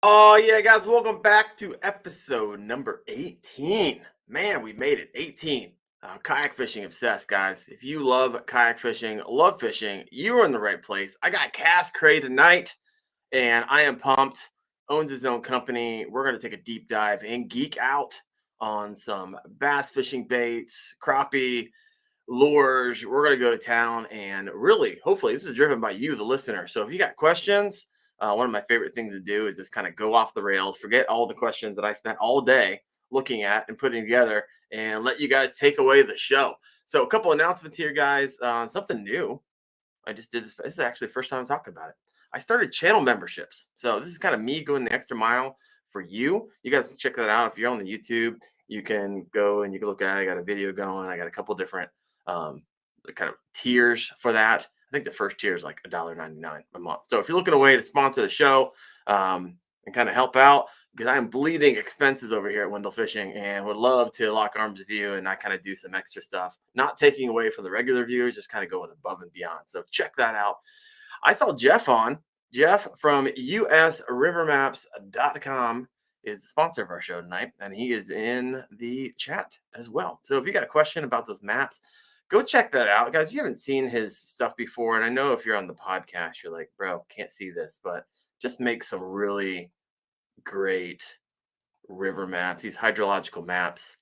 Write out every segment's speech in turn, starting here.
Oh, yeah, guys, welcome back to episode number 18. Man, we made it 18. Kayak fishing obsessed, guys. If you love kayak fishing, love fishing, you are in the right place. I got CastCray tonight, and I am pumped. Owns his own company. We're going to take a deep dive and geek out on some bass fishing baits, crappie, lures. We're going to go to town and really, hopefully, this is driven by you, the listener. So if you got questions, one of my favorite things to do is just kind of go off the rails, forget all the questions that I spent all day looking at and putting together, and let you guys take away the show. So a couple announcements here, guys. Something new. I just did this. This is actually the first time I'm talking about it. I started channel memberships. So this is kind of me going the extra mile for you. You guys can check that out. If you're on the YouTube, you can go and you can look at it. I got a video going. I got a couple different kind of tiers for that. I think the first tier is like $1.99 a month. So if you're looking a way to sponsor the show and kind of help out, because I am bleeding expenses over here at Wendell Fishing and would love to lock arms with you and I kind of do some extra stuff, not taking away from the regular viewers, just kind of go with above and beyond. So check that out. I saw Jeff on. Jeff from usrivermaps.com is the sponsor of our show tonight, and he is in the chat as well. So if you got a question about those maps, go check that out, guys. If you haven't seen his stuff before, and I know if you're on the podcast, you're like, bro, can't see this, but just make some really great river maps, these hydrological maps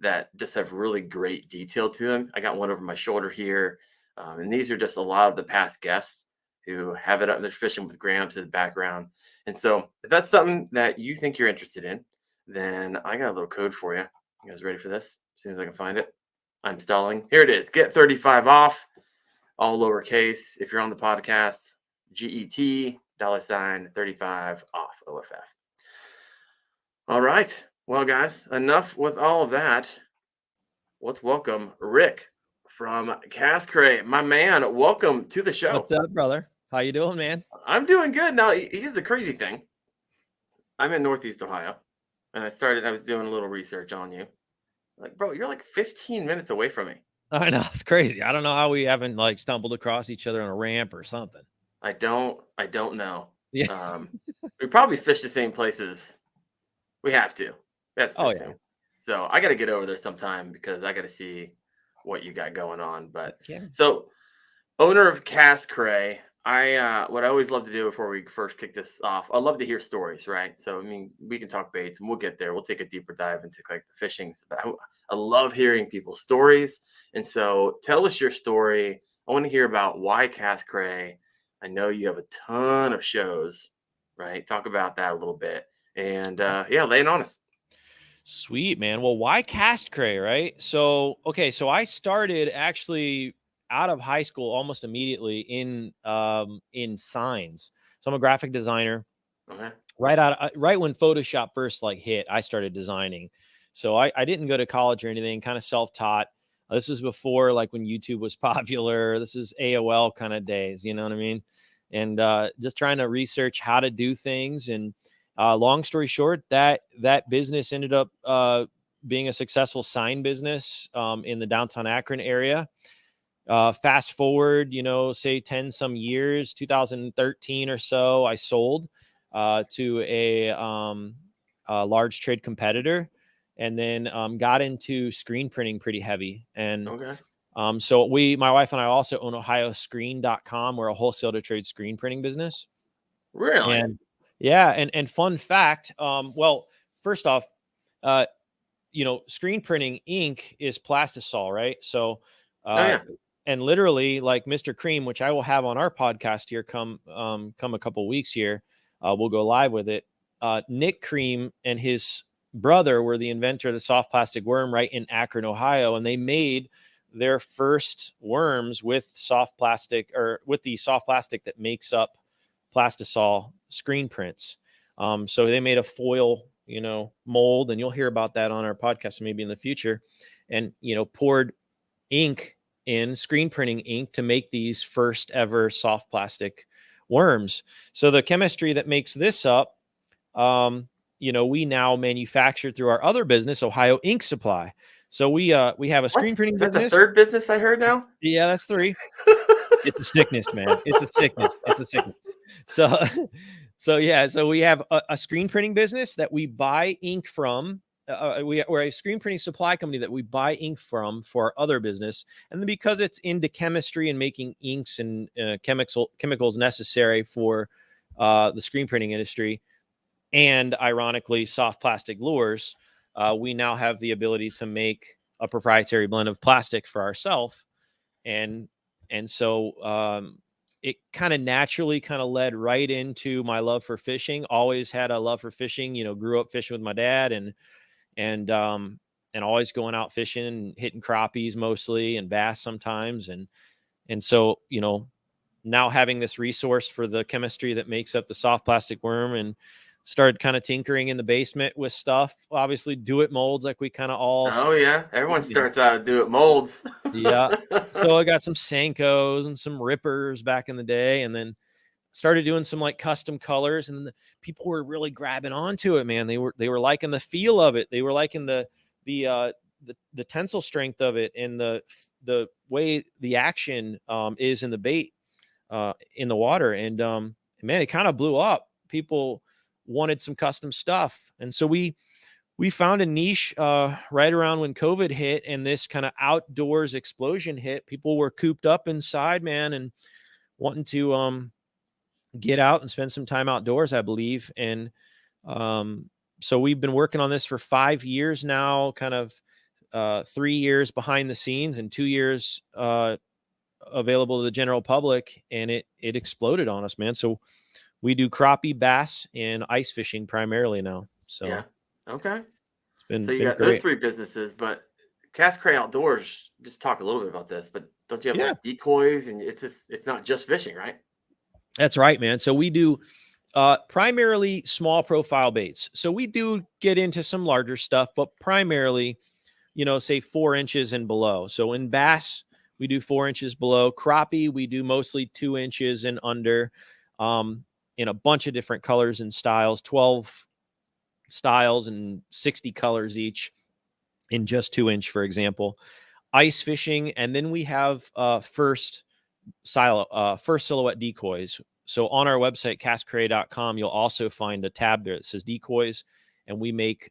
that just have really great detail to them. I got one over my shoulder here, and these are just a lot of the past guests who have it up. They're fishing with Gramps as background. And so if that's something that you think you're interested in, then I got a little code for you. You guys ready for this? As soon as I can find it. I'm stalling. Here it is. Get 35 off, all lowercase. If you're on the podcast, GET, $35 off OFF. All right. Well, guys, enough with all of that. Let's welcome Rick from CastCray. My man, welcome to the show. What's up, brother? How you doing, man? I'm doing good. Now, here's the crazy thing. I'm in Northeast Ohio, and I was doing a little research on you. Like, bro, you're like 15 minutes away from me. I know, it's crazy. I don't know how we haven't like stumbled across each other on a ramp or something. I don't know. Yeah. We probably fish the same places. We have to. That's Oh yeah. So I got to get over there sometime because I got to see what you got going on. But Yeah. so, owner of CastCray, what I always love to do before we first kick this off, I love to hear stories, right? So I mean, we can talk baits and we'll get there. We'll take a deeper dive into like the fishing. But I love hearing people's stories, and so tell us your story. I want to hear about why CastCray. I know you have a ton of shows, right? Talk about that a little bit, and yeah, lay it on us. Sweet, man. Well, why CastCray, right? So, okay, so I started actually out of high school almost immediately in signs. So I'm a graphic designer. Okay. Right when Photoshop first like hit, I started designing. So I didn't go to college or anything, kind of self-taught. This is before like when YouTube was popular. This is AOL kind of days, you know what I mean? And just trying to research how to do things. And long story short, that business ended up being a successful sign business in the downtown Akron area. Fast forward, say 10 some years, 2013 or so, I sold to a large trade competitor, and then got into screen printing pretty heavy. And Okay. so my wife and I also own ohioscreen.com. We're a wholesale to trade screen printing business. Really? And yeah. And fun fact, well, first off, screen printing ink is plastisol, right? So, and literally like Mr. Cream, which I will have on our podcast here, come a couple weeks here. We'll go live with it. Nick Cream and his brother were the inventor of the soft plastic worm right in Akron, Ohio. And they made their first worms with soft plastic, or with the soft plastic that makes up plastisol screen prints. So they made a foil, mold, and you'll hear about that on our podcast maybe in the future, and, poured ink in, screen printing ink, to make these first ever soft plastic worms. So the chemistry that makes this up, we now manufacture through our other business, Ohio Ink Supply. So we have a screen printing business. That's the third business I heard now? Yeah, that's 3. It's a sickness, man. It's a sickness. It's a sickness. So, so we have a screen printing business that we buy ink from. We're a screen printing supply company that we buy ink from for our other business. And then because it's into chemistry and making inks and chemicals necessary for the screen printing industry, and ironically, soft plastic lures, we now have the ability to make a proprietary blend of plastic for ourselves. And so it kind of naturally kind of led right into my love for fishing. Always had a love for fishing, grew up fishing with my dad and always going out fishing and hitting crappies mostly and bass sometimes. And so, now having this resource for the chemistry that makes up the soft plastic worm, and started kind of tinkering in the basement with stuff, obviously do it molds like we kind of all. Oh yeah. Everyone starts out to do it molds. Yeah. So I got some Senkos and some Rippers back in the day, and then started doing some like custom colors, and the people were really grabbing onto it, man. They were liking the feel of it. They were liking the tensile strength of it, and the way the action is in the bait in the water. And man, it kind of blew up. People wanted some custom stuff, and so we found a niche right around when COVID hit and this kind of outdoors explosion hit. People were cooped up inside, man, and wanting to get out and spend some time outdoors, I believe. And so we've been working on this for 5 years now, kind of 3 years behind the scenes and 2 years available to the general public, and it exploded on us, man. So we do crappie, bass, and ice fishing primarily now. So yeah. Okay. It's been, so you got great. Those 3 businesses, but CastCray Outdoors, just talk a little bit about this, but don't you have like decoys, and it's not just fishing, right? That's right, man. So we do primarily small profile baits. So we do get into some larger stuff, but primarily, say 4 inches and below. So in bass, we do 4 inches below. Crappie, we do mostly 2 inches and under, in a bunch of different colors and styles, 12 styles and 60 colors each in just 2 inch, for example. Ice fishing, and then we have first silhouette decoys. So on our website, CastCray.com, you'll also find a tab there that says decoys, and we make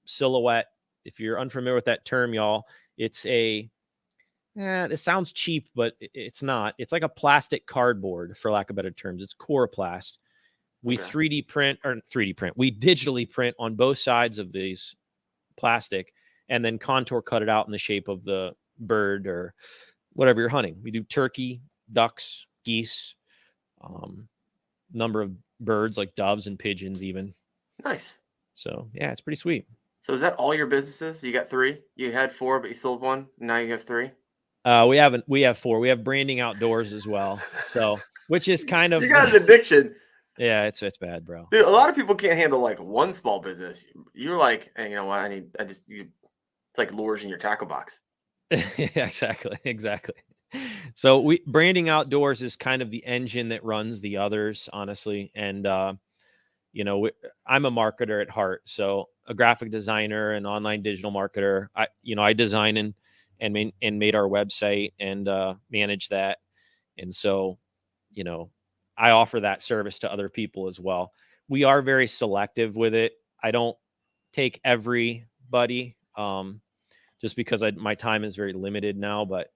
silhouette. If you're unfamiliar with that term, y'all, it's it sounds cheap, but it's not. It's like a plastic cardboard, for lack of better terms. It's coroplast. We 3D print. We digitally print on both sides of these plastic, and then contour cut it out in the shape of the bird or whatever you're hunting. We do turkey, ducks, geese, number of birds like doves and pigeons even. Nice. So yeah, it's pretty sweet. So is that all your businesses? You got 3? You had 4, but you sold 1. Now you have 3? We have 4. We have Branding Outdoors as well. So, which is kind of, you got an addiction. Yeah, it's bad, bro. Dude, a lot of people can't handle like one small business. You're like, hey, you know what? It's like lures in your tackle box. Yeah, exactly. So Branding Outdoors is kind of the engine that runs the others, honestly. And, I'm a marketer at heart. So a graphic designer and online digital marketer. I design and made our website and manage that. And so, I offer that service to other people as well. We are very selective with it. I don't take everybody just because my time is very limited now. But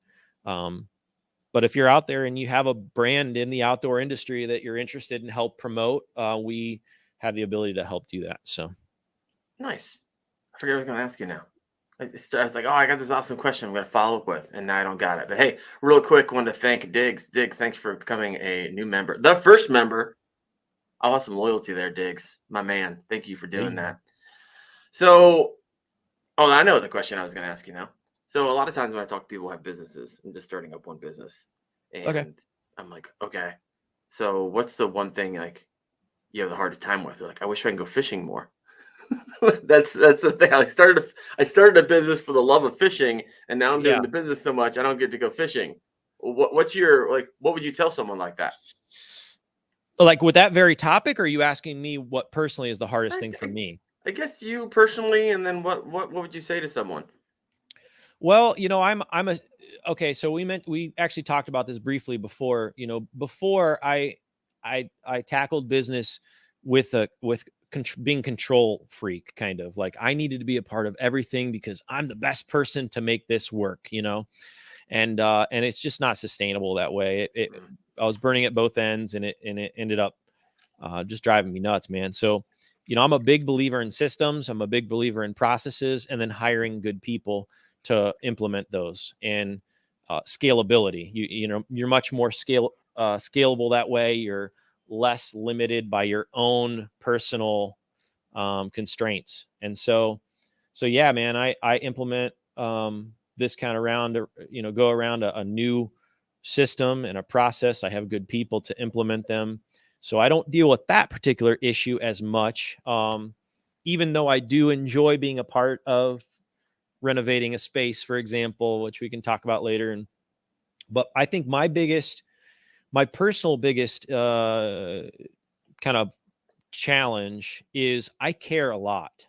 if you're out there and you have a brand in the outdoor industry that you're interested in help promote, we have the ability to help do that. So nice. I forget what I was going to ask you now. I was like, oh, I got this awesome question I'm going to follow up with, and now I don't got it. But hey, real quick, wanted to thank Diggs. Diggs, thanks for becoming a new member. The first member. I want some loyalty there, Diggs. My man. Thank you for doing that. So, I know the question I was going to ask you now. So a lot of times when I talk to people who have businesses, I'm just starting up one business. And I'm like, okay, so what's the one thing like you have the hardest time with? They're like, I wish I can go fishing more. That's the thing. I started a business for the love of fishing, and now I'm doing the business so much I don't get to go fishing. What's your what would you tell someone like that? Like with that very topic, or are you asking me what personally is the hardest thing for me? I guess you personally, and then what would you say to someone? Well, okay, so we actually talked about this briefly before. Before I tackled business with being control freak, kind of like I needed to be a part of everything because I'm the best person to make this work. And it's just not sustainable that way. I was burning at both ends, and it ended up just driving me nuts, man. So, I'm a big believer in systems. I'm a big believer in processes, and then hiring good people to implement those, and scalability. You're much more scalable that way. You're less limited by your own personal constraints. And so yeah, man, I implement this kind of round, go around a new system and a process. I have good people to implement them. So I don't deal with that particular issue as much. Even though I do enjoy being a part of renovating a space, for example, which we can talk about later. But I think my personal biggest kind of challenge is I care a lot.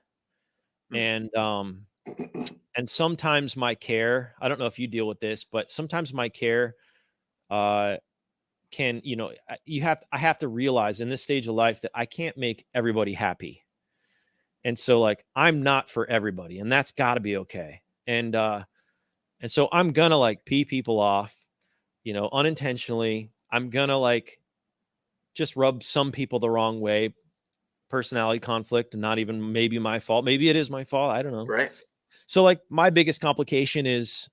And sometimes my care, I don't know if you deal with this, but sometimes my care can, I have to realize in this stage of life that I can't make everybody happy. And so like, I'm not for everybody, and that's gotta be okay. And so I'm gonna like pee people off, unintentionally. I'm gonna like just rub some people the wrong way, personality conflict, and not even maybe my fault. Maybe it is my fault. I don't know. Right. So like my biggest complication is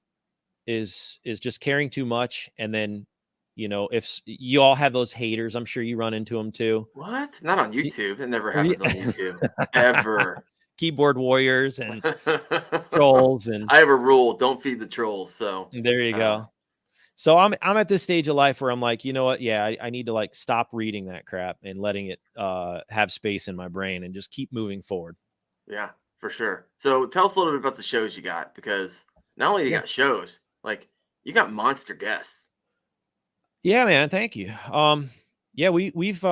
just caring too much. And then, if you all have those haters, I'm sure you run into them too. What? Not on YouTube. It never happens on YouTube. Ever. Keyboard warriors and trolls. And I have a rule: don't feed the trolls. So there you go. So I'm at this stage of life where I'm like, you know what? Yeah, I need to like stop reading that crap and letting it have space in my brain and just keep moving forward. Yeah, for sure. So tell us a little bit about the shows you got, because not only you got shows, like you got monster guests. Yeah, man. Thank you. Yeah, we've we've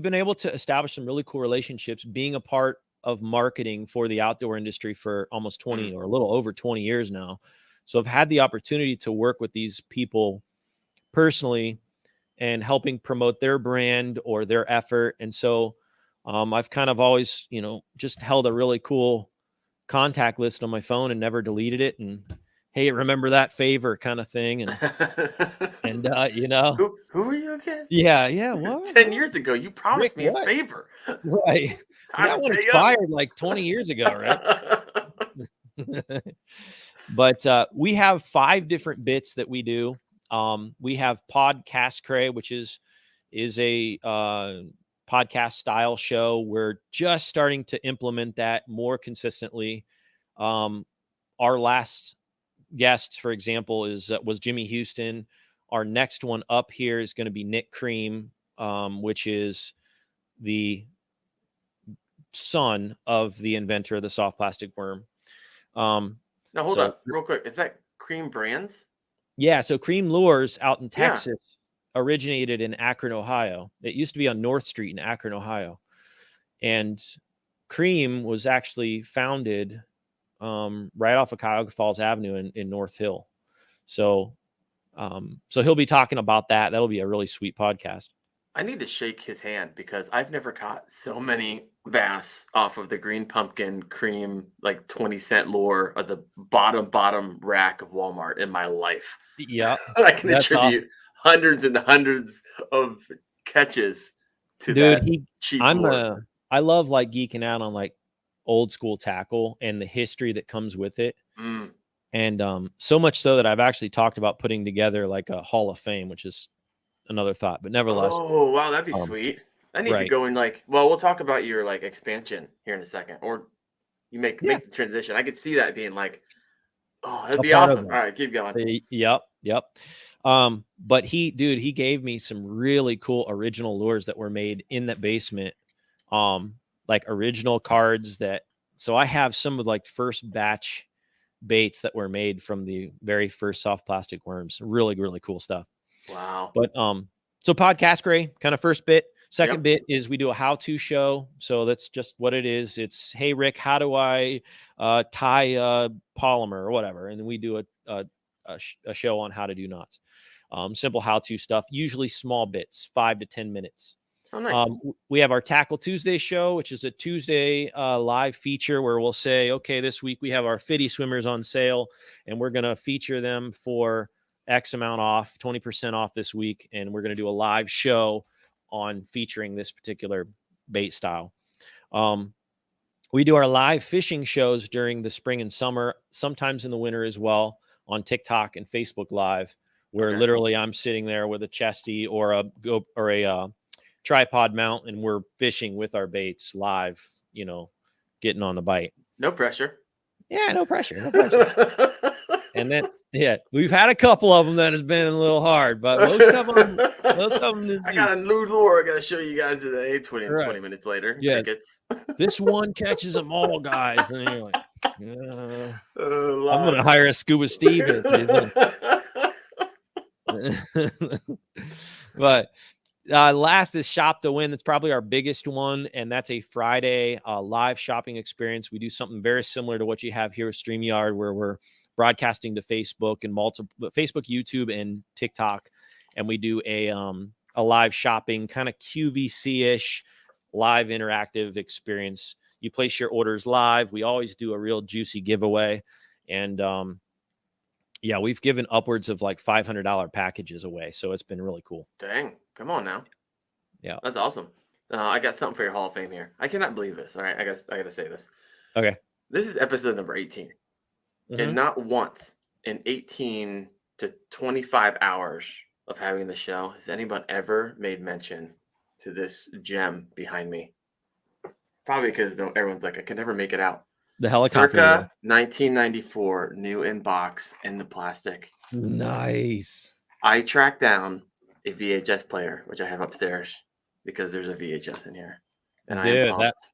been able to establish some really cool relationships being a part of marketing for the outdoor industry for almost 20 or a little over 20 years now. So I've had the opportunity to work with these people personally and helping promote their brand or their effort. And so I've kind of always, just held a really cool contact list on my phone and never deleted it. And hey, remember that favor kind of thing. And who are you again? Yeah. What? 10 years ago, you promised Rick, me a favor. Right. That one expired like 20 years ago, right? But we have 5 different bits that we do. We have CastCray, which is a podcast style show. We're just starting to implement that more consistently. Our last guest, for example, was Jimmy Houston. Our next one up here is going to be Nick Cream, which is the son of the inventor of the soft plastic worm. Now hold up real quick. Is that Cream Brands? Yeah. So Cream Lures out in Texas originated in Akron, Ohio. It used to be on North Street in Akron, Ohio. And Cream was actually founded right off of Cuyahoga Falls Avenue in North Hill. So he'll be talking about that. That'll be a really sweet podcast. I need to shake his hand because I've never caught so many bass off of the Green Pumpkin Cream, like 20-cent lure of the bottom rack of Walmart in my life. Yeah. I can attribute hundreds and hundreds of catches to that cheap lure. I love like geeking out on like old school tackle and the history that comes with it. And so much so that I've actually talked about putting together like a Hall of Fame, which is another thought, but nevertheless. Oh, wow, that'd be sweet. I need to go in we'll talk about your like expansion here in a second, or you make the transition. I could see that being like, oh, that'd be awesome. All right, keep going. Yep. But he gave me some really cool original lures that were made in that basement. Like original cards so I have some of like first batch baits that were made from the very first soft plastic worms. Really, really cool stuff. Wow. But so CastCray, kind of first bit. Second bit is we do a how-to show. So that's just what it is. It's, hey, Rick, how do I tie polymer or whatever? And then we do a show on how to do knots. Simple how-to stuff, usually small bits, 5 to 10 minutes. Oh, nice. We have our Tackle Tuesday show, which is a Tuesday live feature where we'll say, okay, this week we have our Fitty swimmers on sale, and we're going to feature them for X amount off, 20% off this week. And we're going to do a live show on featuring this particular bait style. We do our live fishing shows during the spring and summer, sometimes in the winter as well, on TikTok and Facebook Live, where literally I'm sitting there with a chesty or a tripod mount, and we're fishing with our baits live, getting on the bite. No pressure. Yeah, no pressure. No pressure. And then, we've had a couple of them that has been a little hard, but most of them is I got a new lure I got to show you guys today. 20 minutes later. Yeah. This one catches them all, guys. And you're like, I'm going to hire a Scuba Steve. But last is Shop to Win. That's probably our biggest one, and that's a Friday live shopping experience. We do something very similar to what you have here with StreamYard, where we're broadcasting to Facebook and Facebook, YouTube, and TikTok, and we do a live shopping kind of QVC-ish live interactive experience. You place your orders live. We always do a real juicy giveaway, and we've given upwards of like $500 packages away, so it's been really cool. Dang, come on now. Yeah, that's awesome. I got something for your Hall of Fame here. I cannot believe this. All right, I gotta say this. Okay, this is episode number 18. And not once in 18 to 25 hours of having the show has anyone ever made mention to this gem behind me. Probably because everyone's like, I can never make it out. The helicopter. Circa 1994, new in box in the plastic. Nice. I tracked down a VHS player, which I have upstairs, because there's a VHS in here. And I am pumped.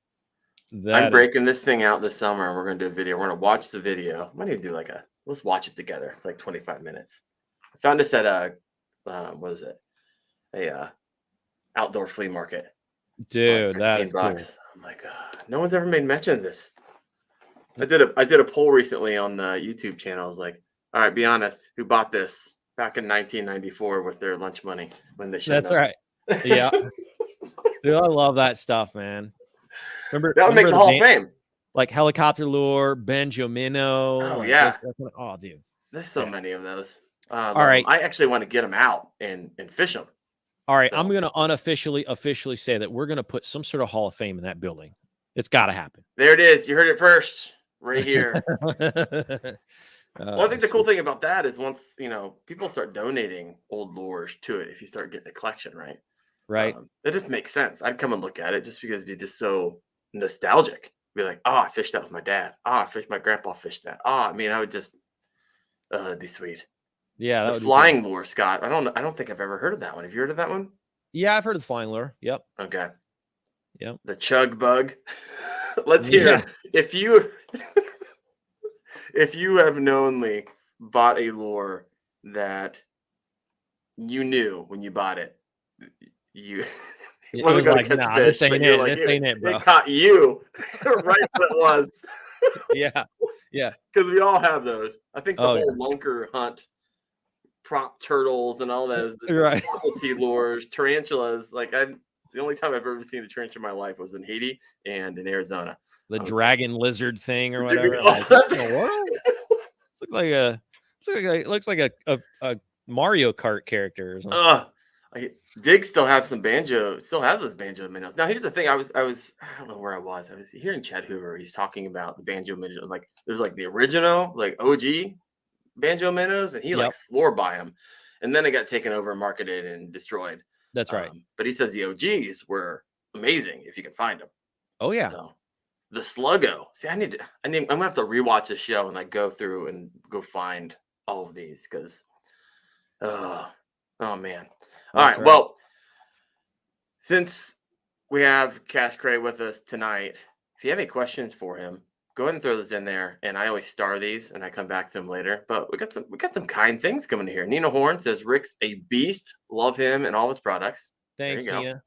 I'm breaking this thing out this summer, and we're going to do a video. We're going to watch the video. I might even do let's watch it together. It's like 25 minutes. I found this at a outdoor flea market. Dude, that's cool. I'm like, no one's ever made mention of this. I did a poll recently on the YouTube channel. I was like, all right, be honest, who bought this back in 1994 with their lunch money when they showed up? That's right. Yeah. Dude, I love that stuff, man. Remember that would make the Hall of Fame. Like Helicopter Lure, Banjo Minnow. Oh, yeah. Oh, dude. There's so many of those. All right. I actually want to get them out and fish them. All right. So, I'm going to officially say that we're going to put some sort of Hall of Fame in that building. It's got to happen. There it is. You heard it first. Right here. Well, I think the cool thing about that is once, people start donating old lures to it, if you start getting a collection, right? Right. It just makes sense. I'd come and look at it just because it'd be just so nostalgic. Be like, I fished that with my dad. My grandpa fished that. I would just, it'd be sweet. Yeah. The flying lure, Scott. I don't think I've ever heard of that one. Have you heard of that one? Yeah, I've heard of the flying lure. Yep. Okay. Yep. The chug bug. Let's hear if you have knowingly bought a lure that you knew when you bought it, it was like, nah, this ain't it. This ain't it, bro. It caught you right where it was. Yeah. Because we all have those. I think the whole lunker hunt, prop turtles and all those right. novelty lures, tarantulas. Like the only time I've ever seen a tarantula in my life was in Haiti and in Arizona. The dragon lizard thing or whatever. Like, what in the world? Looks like a Mario Kart character or something. Dig still has those banjo minnows. Now here's the thing. I don't know where I was. I was hearing Chad Hoover. He's talking about the banjo minnows. Like there's like the original, like OG banjo minnows, and he like swore by them. And then it got taken over, marketed, and destroyed. That's right. But he says the OGs were amazing if you can find them. Oh yeah. So, the Sluggo. See, I'm gonna have to rewatch the show and like go through and go find all of these because, oh man. All right. Well, since we have CastCray with us tonight, if you have any questions for him, go ahead and throw those in there. And I always star these and I come back to them later. But we got some kind things coming here. Nina Horn says Rick's a beast. Love him and all his products. Thanks, Nina.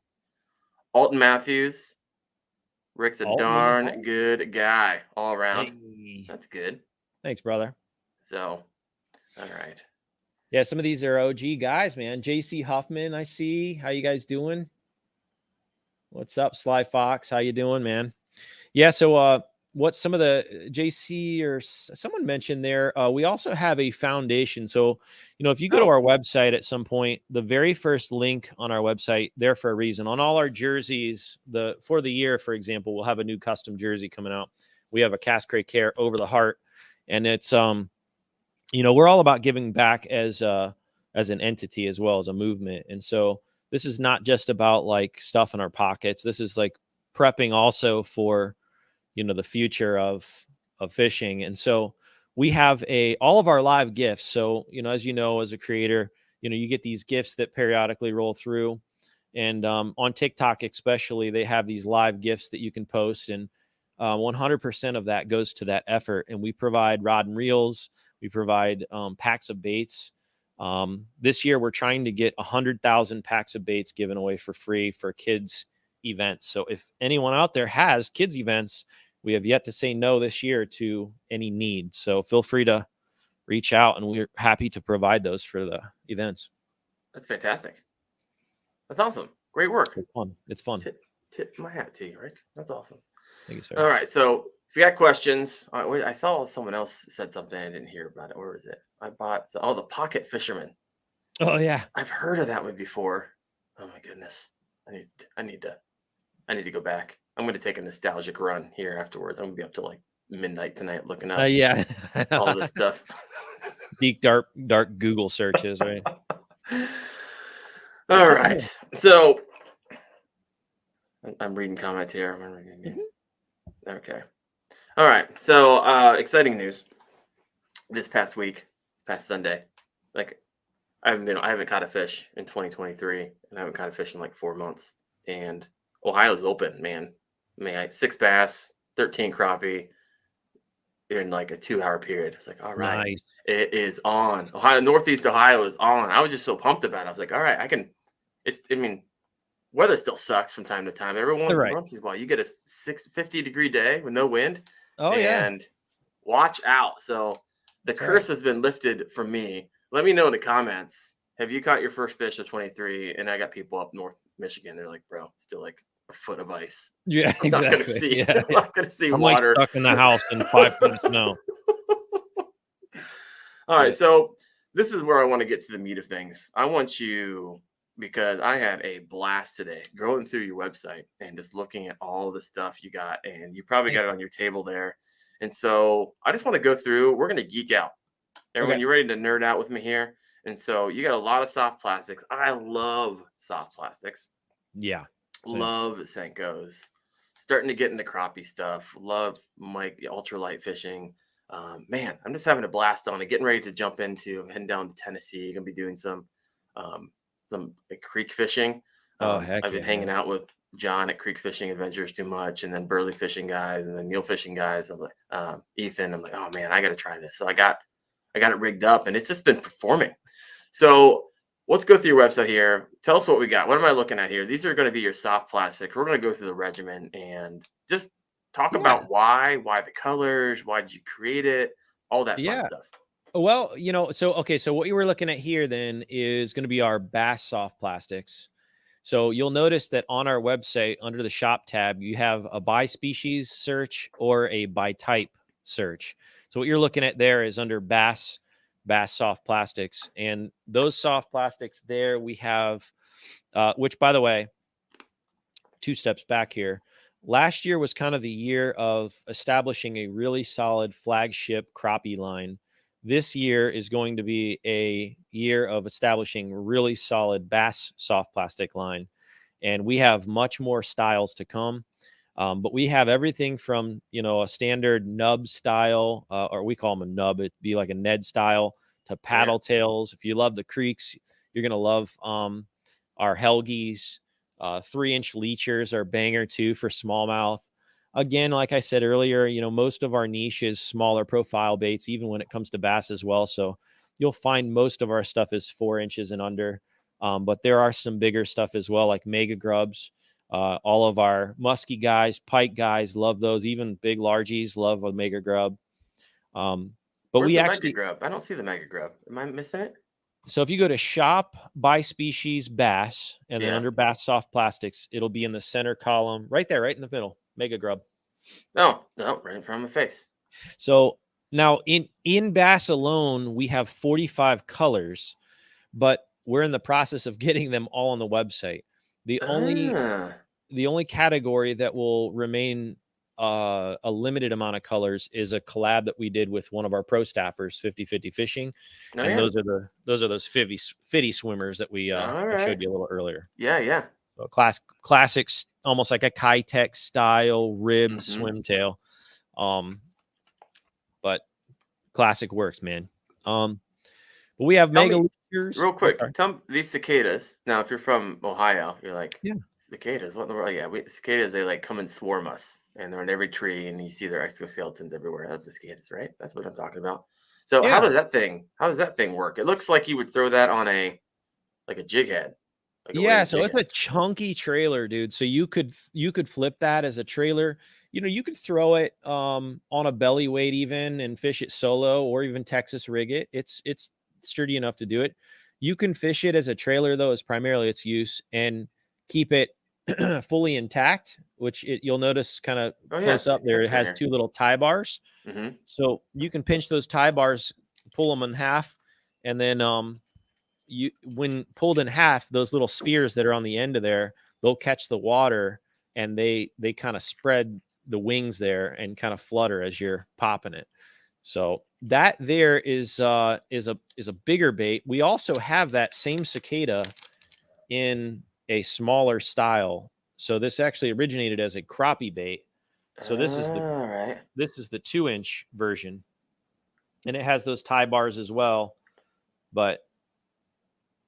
Alton Matthews. Rick's a Alton darn good guy all around. Hey. That's good. Thanks, brother. So, all right. Yeah, some of these are OG guys, man. JC Huffman, I see. How you guys doing? What's up, Sly Fox? How you doing, man? Yeah, so what some of the JC or someone mentioned there, we also have a foundation. So, if you go to our website at some point, the very first link on our website, there for a reason. On all our jerseys, for the year, for example, we'll have a new custom jersey coming out. We have a CastCray Care over the heart, and it's we're all about giving back as an entity as well as a movement. And so this is not just about like stuff in our pockets. This is like prepping also for the future of fishing. And so we have all of our live gifts. So, as as a creator, you get these gifts that periodically roll through. And on TikTok, especially, they have these live gifts that you can post. And 100% of that goes to that effort. And we provide rod and reels. We provide packs of baits. This year, we're trying to get 100,000 packs of baits given away for free for kids events. So if anyone out there has kids events, we have yet to say no this year to any need. So feel free to reach out, and we're happy to provide those for the events. That's fantastic. That's awesome. Great work. It's fun. It's fun. Tip my hat to you, Rick. That's awesome. Thank you, sir. All right. So if you got questions, I saw someone else said something. I didn't hear about it. Where was it? I bought the Pocket Fisherman. Oh yeah, I've heard of that one before. Oh my goodness. I need to go back. I'm going to take a nostalgic run here afterwards. I'm going to be up to like midnight tonight looking up yeah, all this stuff. Deep dark Google searches, right? All right. So I'm reading comments here. Okay. All right. So exciting news. This past Sunday, like I haven't caught a fish in 2023, and I haven't caught a fish in like 4 months. And Ohio's open, man. 6 bass, 13 crappie in like a 2-hour period. It's like, all right, Nice. It is on. Northeast Ohio is on. I was just so pumped about it. I was like, all right, weather still sucks from time to time. Every once in a while, you get a 50-degree day with no wind. Oh yeah. And watch out. So the curse has been lifted from me. Let me know in the comments. Have you caught your first fish of 23? And I got people up North Michigan. They're like, bro, still like a foot of ice. Yeah, I'm not gonna see. I'm not gonna see water. Like stuck in the house in 5 feet of snow. All right, so this is where I want to get to the meat of things. I want you, because I had a blast today going through your website and just looking at all the stuff you got, and you probably got it on your table there. And so I just want to go through. We're gonna geek out. Everyone, you ready to nerd out with me here? And so you got a lot of soft plastics. I love soft plastics. Yeah. Same. Love Senkos. Starting to get into crappie stuff. Love Mike ultralight fishing. Man, I'm just having a blast on it. Getting ready to jump into. I'm heading down to Tennessee. Gonna be doing some creek fishing. Heck I've been hanging out with John at Creek Fishing Adventures too much, and then Burley Fishing guys, and then Mule Fishing guys. I'm like Ethan. I'm like, oh man, I got to try this. So I got it rigged up, and it's just been performing. So let's go through your website here. Tell us what we got. What am I looking at here? These are going to be your soft plastics. We're going to go through the regimen and just talk about why the colors, why did you create it, all that fun stuff. Well, so what you were looking at here then is going to be our bass soft plastics. So you'll notice that on our website under the shop tab, you have a by species search or a by type search. So what you're looking at there is under bass soft plastics, and those soft plastics there we have, which by the way, 2 steps back here. Last year was kind of the year of establishing a really solid flagship crappie line. This year is going to be a year of establishing really solid bass soft plastic line, and we have much more styles to come. But we have everything from, a standard nub style, or we call them a nub. It'd be like a Ned style, to paddle tails. If you love the creeks, you're going to love our Helgies. 3-inch leechers are banger too for smallmouth. Again, like I said earlier, most of our niche is smaller profile baits, even when it comes to bass as well. So you'll find most of our stuff is 4 inches and under. But there are some bigger stuff as well, like mega grubs. All of our musky guys, pike guys love those. Even big largies love a mega grub. But Where's we the actually, mega grub? I don't see the mega grub. Am I missing it? so if you go to shop by species bass and then under bass soft plastics, it'll be in the center column right there, right in the middle, mega grub. No, right in front of my face. So now in bass alone, we have 45 colors, but we're in the process of getting them all on the website. The only category that will remain a limited amount of colors is a collab that we did with one of our pro staffers, 50/50 Fishing, and those are those fitty swimmers that we I showed you a little earlier. Yeah. So classics, almost like a Kitech style ribbed swim tail, but classic works, man. But we have mega leaders. Real quick, tell me these cicadas. Now, if you're from Ohio, you're like, cicadas. What in the world? Yeah, cicadas. They like come and swarm us, and they're in every tree, and you see their exoskeletons everywhere. That's the cicadas, right? That's what I'm talking about. So how does that thing work? It looks like you would throw that on a jig head. So it's a chunky trailer, dude. So you could flip that as a trailer. You could throw it on a belly weight even and fish it solo, or even Texas rig it. It's sturdy enough to do it. You can fish it as a trailer though, is primarily its use, and keep it fully intact, which you'll notice kind of close up there. It has two little tie bars. So you can pinch those tie bars, pull them in half, and then when pulled in half, those little spheres that are on the end of there, they'll catch the water, and they kind of spread the wings there and kind of flutter as you're popping it. So that there is a bigger bait. We also have that same cicada in a smaller style. So this actually originated as a crappie bait. So this is the 2-inch version, and it has those tie bars as well. But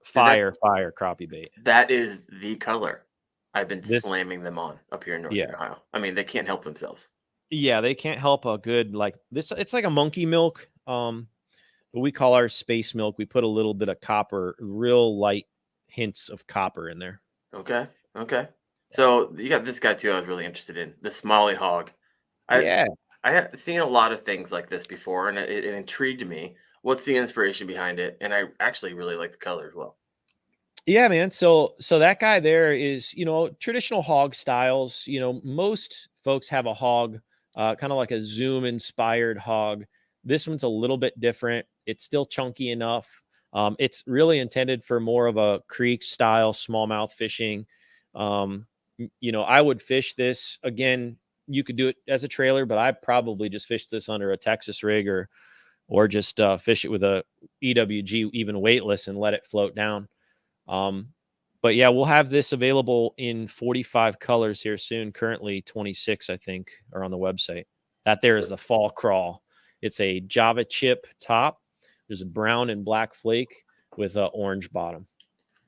fire crappie bait. That is the color I've been slamming them on up here in Northern Ohio. I mean, they can't help themselves. Yeah, they can't help a good like this. It's like a monkey milk. But we call ours space milk. We put a little bit of copper, real light hints of copper in there. Okay. So you got this guy too. I was really interested in the Smalley hog. I have seen a lot of things like this before, and it intrigued me. What's the inspiration behind it? And I actually really like the color as well. Yeah, man. So that guy there is, traditional hog styles. Most folks have a hog, kind of like a Zoom inspired hog. This one's a little bit different. It's still chunky enough. It's really intended for more of a creek style smallmouth fishing. I would fish this again. You could do it as a trailer, but I probably just fish this under a Texas rig or just fish it with a EWG, even weightless, and let it float down. But yeah, we'll have this available in 45 colors here soon. Currently 26, I think, are on the website. That there is the fall crawl. It's a Java chip top. There's a brown and black flake with an orange bottom.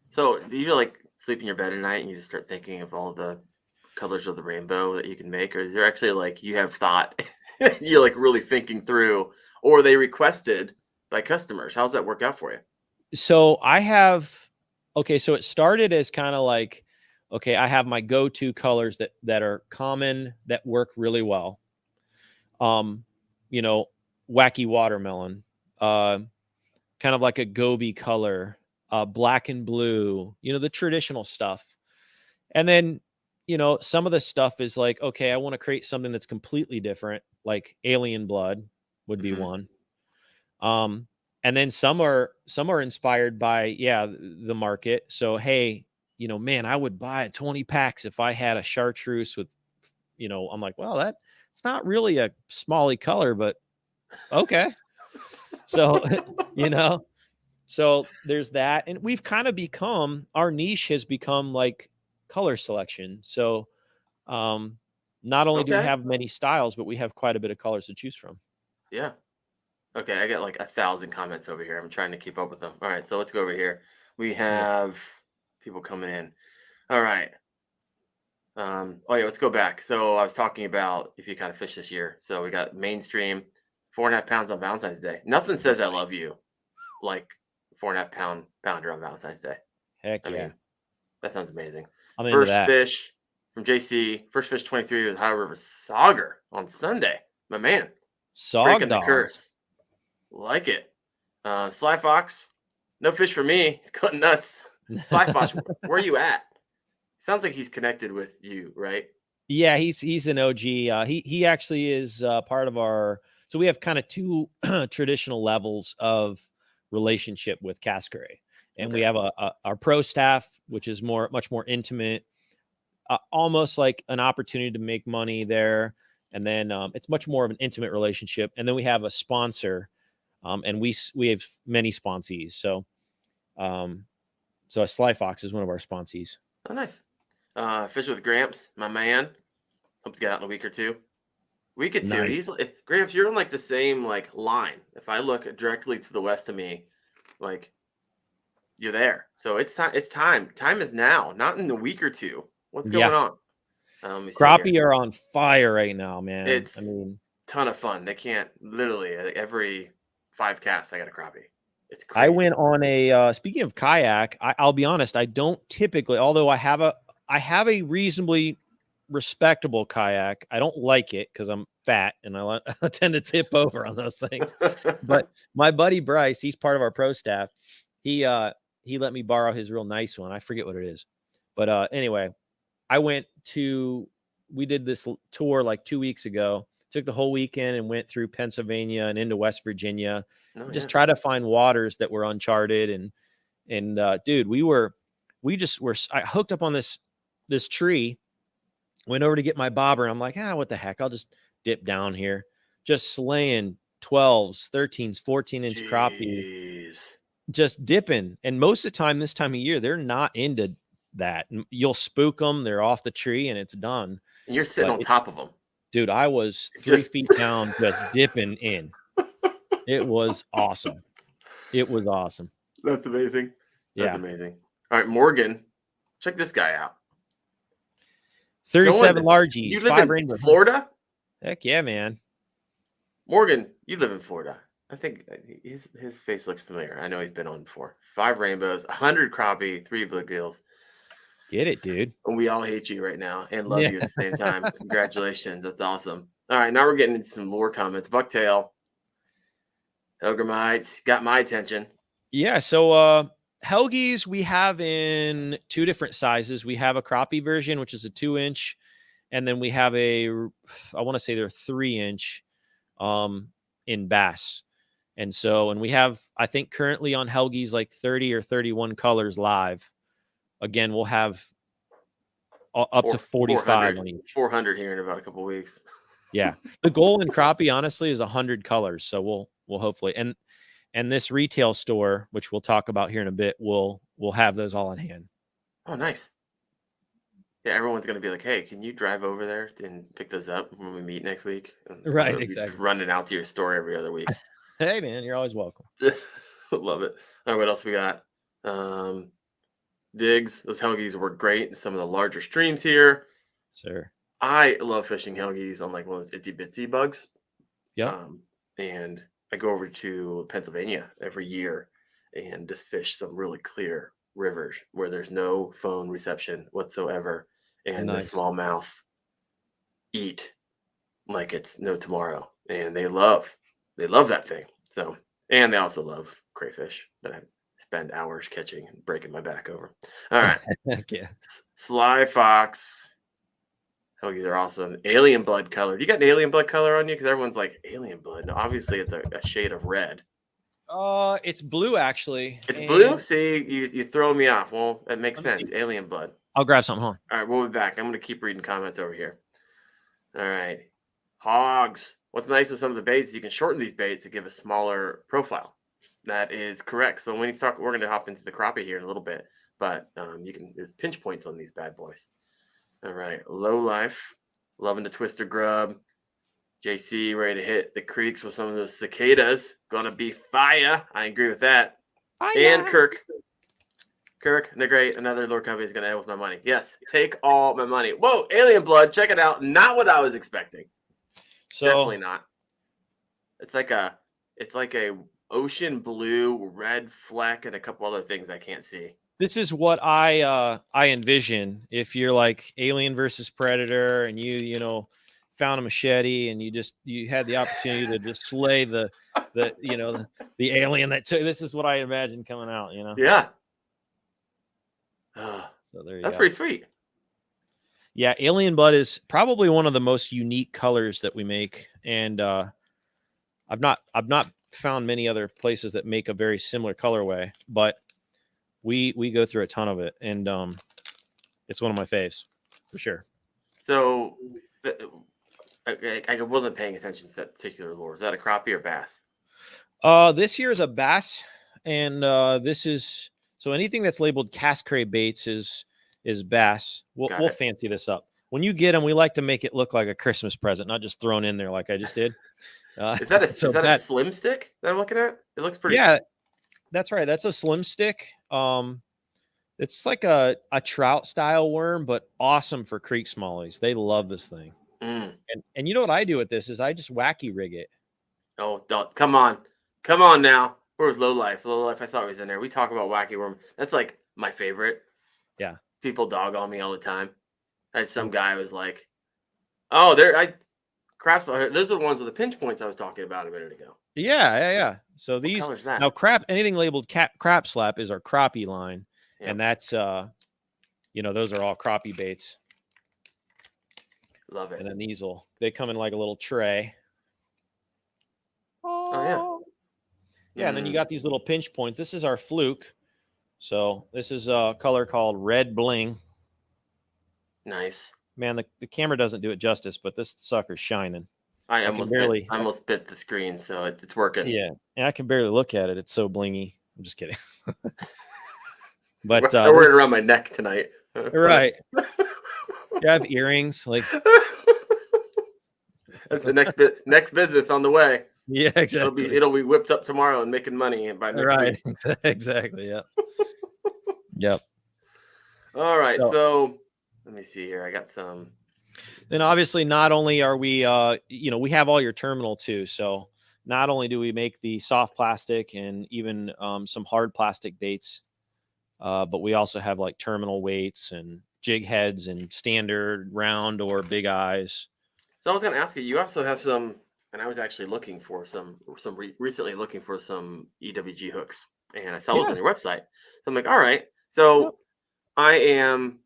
So do you like sleep in your bed at night and you just start thinking of all the colors of the rainbow that you can make? Or is there actually like you have thought, you're like really thinking through, or they requested by customers? How's that work out for you? So so it started as kind of like, I have my go-to colors that are common, that work really well. Wacky watermelon, kind of like a goby color, black and blue, the traditional stuff. And then, some of the stuff is like, okay, I want to create something that's completely different, like alien blood would be one. And then some are inspired by, the market. So, hey, man, I would buy 20 packs if I had a chartreuse with, I'm like, well, it's not really a smally color, but okay. So, so there's that. And we've kind of our niche has become like color selection. So, not only do we have many styles, but we have quite a bit of colors to choose from. Yeah. Okay, I got like 1,000 comments over here. I'm trying to keep up with them. All right, so let's go over here. We have people coming in. All right. Let's go back. So I was talking about if you kind of fish this year. So we got mainstream 4.5 pounds on Valentine's Day. Nothing says I love you like 4.5 pounder on Valentine's Day. Heck, I mean, that sounds amazing. I'm into that. from JC. First fish 23 with Ohio River Sauger on Sunday. My man. Sog Breaking the dogs. curse. Like it. Sly Fox. No fish for me. He's cutting nuts. Sly Fox, where are you at? Sounds like he's connected with you, right? Yeah, he's an OG. He actually is part of our. So we have kind of two traditional levels of relationship with CastCray, and we have our pro staff, which is much more intimate, almost like an opportunity to make money there. And then it's much more of an intimate relationship. And then we have a sponsor, and we have many sponsees. So a Sly Fox is one of our sponsees. Oh, nice. Fish with Gramps, my man. Hope to get out in a week or two. Nice. He's Gramps. You're on like the same like line. If I look directly to the west of me, like you're there. So it's time. It's time. Time is now. Not in a week or two. What's going on? Crappie are on fire right now, man. It's ton of fun. They can't literally every 5 casts I got a crappie. It's crazy. I went on a speaking of kayak, I'll be honest, I don't typically, although I have a reasonably respectable kayak. I don't like it because I'm fat and I tend to tip over on those things. But my buddy Bryce, he's part of our pro staff. He let me borrow his real nice one. I forget what it is. But anyway, we did this tour like 2 weeks ago. Took the whole weekend and went through Pennsylvania and into West Virginia. Try to find waters that were uncharted. And dude, I hooked up on this tree, went over to get my bobber. And I'm like, what the heck? I'll just dip down here. Just slaying 12s, 13s, 14-inch crappie. Just dipping. And most of the time, this time of year, they're not into that. You'll spook them. They're off the tree and it's done. And you're sitting on top of them. Dude, I was 3 feet down, just dipping in. It was awesome. That's amazing. Yeah. That's amazing. All right, Morgan, check this guy out. 37 largies. You live in Florida? Heck yeah, man. Morgan, you live in Florida. I think his face looks familiar. I know he's been on before. 5 rainbows, 100 crappie, 3 bluegills. Get it, dude. And we all hate you right now and love you at the same time. Congratulations. That's awesome. All right, now we're getting into some more comments. Bucktail, Helgramites, got my attention. Yeah, so Helgies we have in 2 different sizes. We have a crappie version, which is a 2-inch, and then we have I want to say they're 3-inch in bass. And we have, I think currently on Helgies, like 30 or 31 colors live. Again, we'll have up to 45 on each. 400 here in about a couple of weeks. Yeah. The goal in crappie, honestly, is 100 colors. So we'll hopefully, and this retail store, which we'll talk about here in a bit, we'll have those all in hand. Oh, nice. Yeah, everyone's going to be like, hey, can you drive over there and pick those up when we meet next week? Right, exactly. Running out to your store every other week. Hey, man, you're always welcome. Love it. All right, what else we got? Digs. Those Helgies were great in some of the larger streams here. Sir. I love fishing Helgies on like one of those itsy bitsy bugs. Yeah. And I go over to Pennsylvania every year and just fish some really clear rivers where there's no phone reception whatsoever. And the smallmouth eat like it's no tomorrow. And they love that thing. So, and they also love crayfish that I spend hours catching and breaking my back over. All right. Yeah. Sly Fox. Helgies are awesome. Alien blood color. Do you got an alien blood color on you? Because everyone's like, alien blood. No, obviously, it's a shade of red. It's blue, actually. It's blue? See, you throw me off. Well, that makes sense. Alien blood. I'll grab something, huh? All right, we'll be back. I'm going to keep reading comments over here. All right. Hogs. What's nice with some of the baits is you can shorten these baits to give a smaller profile. That is correct. So when you start, we're going to hop into the crappie here in a little bit. But there's pinch points on these bad boys. All right. Low life. Loving the twister grub. JC ready to hit the creeks with some of those cicadas. Gonna be fire. I agree with that. Fire. And Kirk, they're great. Another lure company is gonna end with my money. Yes, take all my money. Whoa, alien blood. Check it out. Not what I was expecting. So definitely not. It's like a ocean blue, red fleck, and a couple other things I can't see. This is what I envision. If you're like Alien versus Predator, and you know, found a machete, and you had the opportunity to just slay the alien that took. This is what I imagine coming out. You know. Yeah. So there you That's go. pretty sweet. Yeah, alien blood is probably one of the most unique colors that we make, and I've not found many other places that make a very similar colorway, but we go through a ton of it, and it's one of my faves for sure. So I wasn't paying attention to that particular lure. Is that a crappie or bass? This year is a bass, and this is so anything that's labeled CastCray baits is bass. We'll fancy this up. When you get them, we like to make it look like a Christmas present, not just thrown in there like I just did. Is that a slim stick that I'm looking at? It looks pretty. Yeah, that's right. That's a slim stick. It's like a trout style worm, but awesome for creek smallies. They love this thing. And you know what I do with this is I just wacky rig it. Oh, don't come on now. Where's Low Life? Low Life, I thought he was in there. We talk about wacky worm. That's like my favorite. Yeah. People dog on me all the time. Some guy was like, "Oh, craps. Those are the ones with the pinch points I was talking about a minute ago." Yeah. So these now anything labeled crap slap is our crappie line, and that's those are all crappie baits. Love it. And then they come in like a little tray. Oh yeah. Yeah, and then you got these little pinch points. This is our fluke. So this is a color called Red Bling. Nice. Man, the camera doesn't do it justice, but this sucker's shining. I almost bit the screen, so it's working. Yeah, and I can barely look at it. It's so blingy. I'm just kidding. But I wear it around my neck tonight. Right. You have earrings like. That's the next business on the way. Yeah, exactly. It'll be whipped up tomorrow and making money by next week. Exactly. Yeah. Yep. All right. So let me see here. I got some. Then obviously, not only are we, we have all your terminal too. So not only do we make the soft plastic and even some hard plastic baits, but we also have like terminal weights and jig heads and standard round or big eyes. So I was going to ask you. You also have some. And I was actually looking for recently looking for some EWG hooks, and I saw those on your website. So I'm like, all right. So I am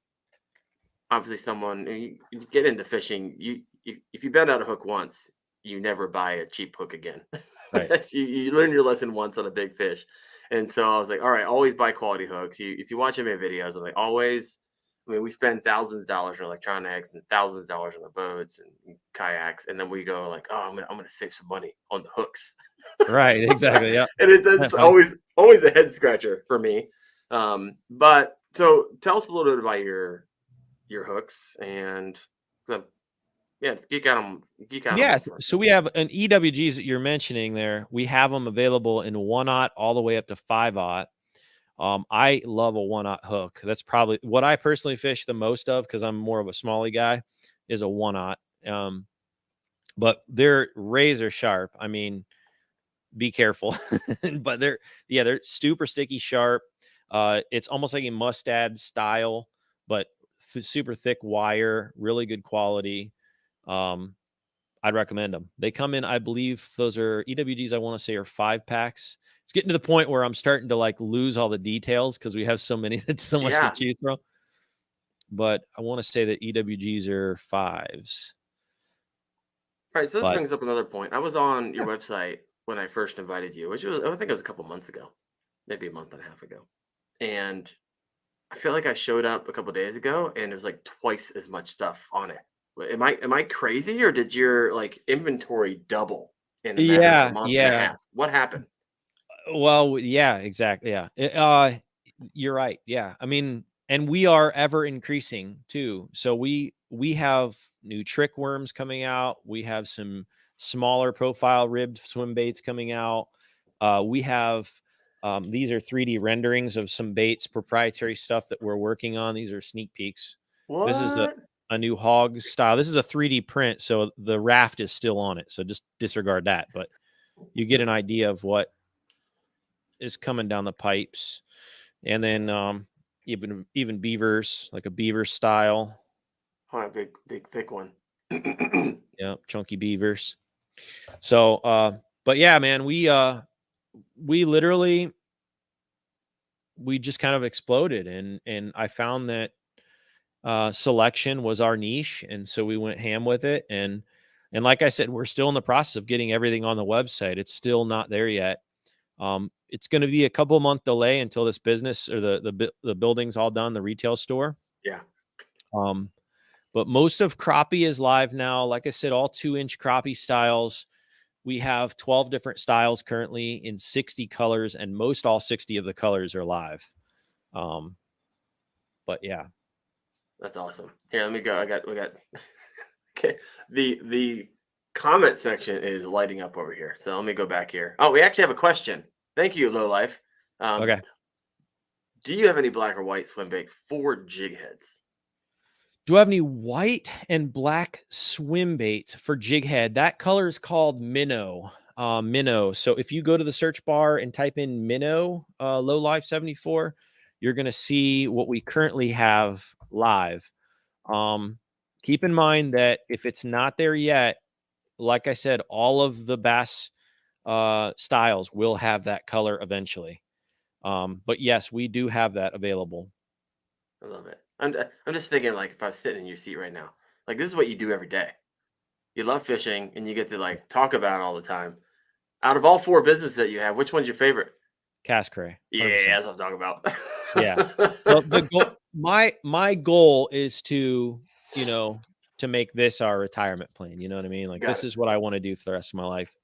obviously someone you get into fishing. If you bend out a hook once, you never buy a cheap hook again. Right. you learn your lesson once on a big fish, and so I was like, all right, always buy quality hooks. If you watch any of my videos, I'm like, always. I mean, we spend thousands of dollars on electronics and thousands of dollars on the boats and kayaks, and then we go like, "Oh, I'm gonna save some money on the hooks." Right, exactly, yeah. And it's always a head scratcher for me. But so tell us a little bit about your hooks and geek out. Yeah, so we have an EWGs that you're mentioning there. We have them available in 1/0 all the way up to 5/0. I love a 1/0 hook. That's probably what I personally fish the most of because I'm more of a smally guy is a 1/0. But they're razor sharp. I mean, be careful, but they're super sticky sharp. It's almost like a mustad style, but super thick wire, really good quality. I'd recommend them. They come in, I believe those are EWGs. I want to say are 5-packs. It's getting to the point where I'm starting to like lose all the details because we have so much to choose from. But I want to say that EWGs are 5s. All right, so this brings up another point. I was on your website when I first invited you, which I think it was a couple months ago, maybe a month and a half ago, and I feel like I showed up a couple days ago and it was like twice as much stuff on it. Am I crazy, or did your like inventory double in a matter of a month and a half? What happened? Well, yeah, exactly. Yeah. You're right. Yeah. I mean, and we are ever increasing too. So we have new trick worms coming out. We have some smaller profile ribbed swim baits coming out. We have these are 3D renderings of some baits, proprietary stuff that we're working on. These are sneak peeks. What? This is a new hog style. This is a 3D print, so the raft is still on it. So just disregard that. But you get an idea of what is coming down the pipes. And then even beavers, like a beaver style. Oh, big thick one. Yeah, chunky beavers. So but yeah, man, we literally we just kind of exploded, and I found that selection was our niche, and so we went ham with it. And like I said, we're still in the process of getting everything on the website. It's still not there yet. It's going to be a couple month delay until this business or the building's all done, the retail store. Yeah. But most of crappie is live now. Like I said, all 2-inch crappie styles. We have 12 different styles currently in 60 colors, and most all 60 of the colors are live. But yeah, that's awesome. Here, let me go. We got okay. The comment section is lighting up over here. So let me go back here. Oh, we actually have a question. Thank you, Low Life. okay. Do you have any black or white swim baits for jig heads? Do I have any white and black swim bait for jig head? That color is called minnow. Minnow. So if you go to the search bar and type in minnow, low life 74, you're going to see what we currently have live. Keep in mind that if it's not there yet, like I said, all of the bass styles will have that color eventually. But yes, we do have that available. I love it. I'm just thinking, like, if I was sitting in your seat right now, like, this is what you do every day. You love fishing and you get to like talk about it all the time. Out of all 4 businesses that you have, which one's your favorite? CastCray. Yeah, that's what I'm talking about. Yeah. So the goal, my goal is to, to make this our retirement plan. You know what I mean? Like, this is what I want to do for the rest of my life.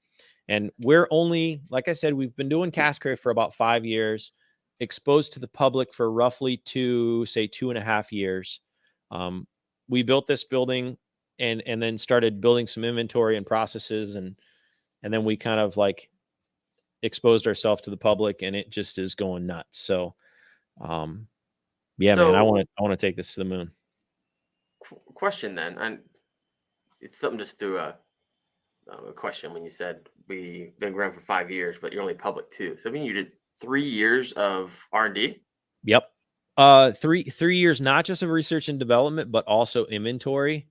And we're only, like I said, we've been doing CastCray for about 5 years, exposed to the public for roughly 2.5 years. We built this building and then started building some inventory and processes, and then we kind of like exposed ourselves to the public, and it just is going nuts. So yeah, man, I want to take this to the moon. Question then, and it's something just through a question when you said we've been around for 5 years, but you're only public too. So I mean, you did 3 years of R&D. Yep. 3 years, not just of research and development, but also inventory.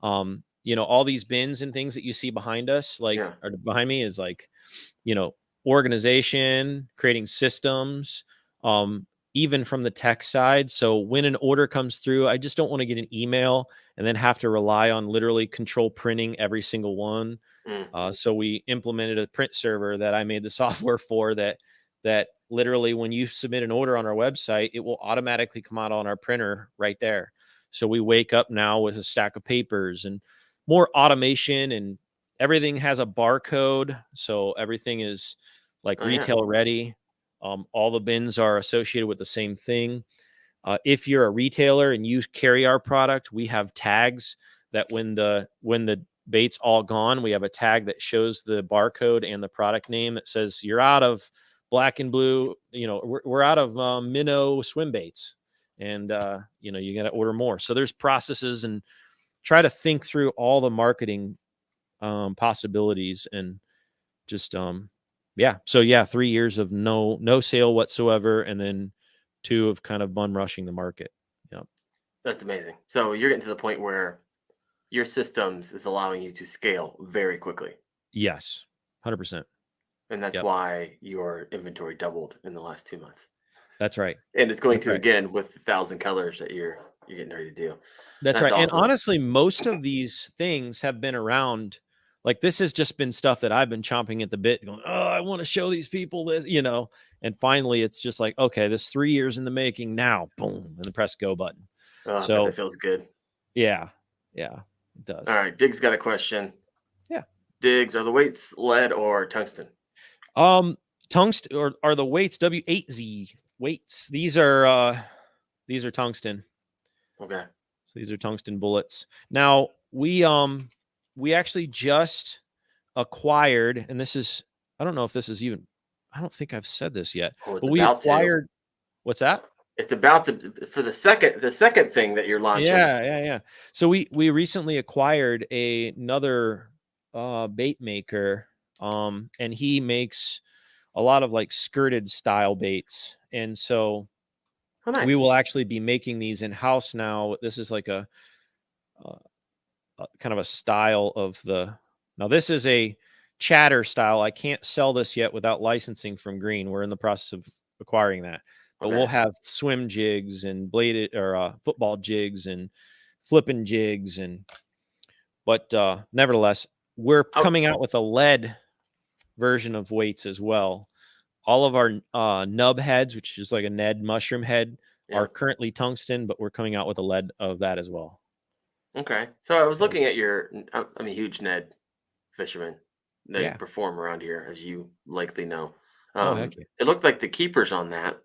All these bins and things that you see behind us, or behind me, is like, organization, creating systems, even from the tech side. So when an order comes through, I just don't want to get an email and then have to rely on literally control printing every single one. So we implemented a print server that I made the software for that literally, when you submit an order on our website, it will automatically come out on our printer right there. So we wake up now with a stack of papers and more automation, and everything has a barcode. So everything is like retail ready. All the bins are associated with the same thing. If you're a retailer and you carry our product, we have tags that when the bait's all gone, we have a tag that shows the barcode and the product name. It says you're out of black and blue, we're out of minnow swim baits, and you got to order more. So there's processes, and try to think through all the marketing possibilities, and just so 3 years of no sale whatsoever, and then 2 of kind of bum rushing the market. Yeah, that's amazing. So you're getting to the point where your systems is allowing you to scale very quickly. Yes, 100%. And that's why your inventory doubled in the last 2 months. That's right. And it's going to again with 1,000 colors that you're getting ready to do. That's right. Awesome. And honestly, most of these things have been around. Like, this has just been stuff that I've been chomping at the bit, going, oh, I want to show these people this, and finally it's just like, okay, this 3 years in the making now, boom, and the press go button. So that feels good. Yeah, it does. All right. Diggs got a question. Yeah. Diggs, are the weights lead or tungsten? Tungsten, or are the weights W8Z weights? These are tungsten. Okay. So these are tungsten bullets. Now we actually just acquired, and this is, I don't know if this is even, I don't think I've said this yet, but we acquired, what's that? It's about to, for the second thing that you're launching. Yeah. So we recently acquired another bait maker, and he makes a lot of like skirted style baits. And so Oh, nice. We will actually be making these in house now. This is like a kind of a style of the. Now this is a chatter style. I can't sell this yet without licensing from Green. We're in the process of acquiring that, but we'll have swim jigs and bladed or football jigs and flipping jigs but nevertheless, we're coming out with a lead version of weights as well. All of our nub heads, which is like a Ned mushroom head, are currently tungsten, but we're coming out with a lead of that as well. Okay. So I was looking at I'm a huge Ned fisherman. They perform around here, as you likely know. Heck yeah. It looked like the keepers on that.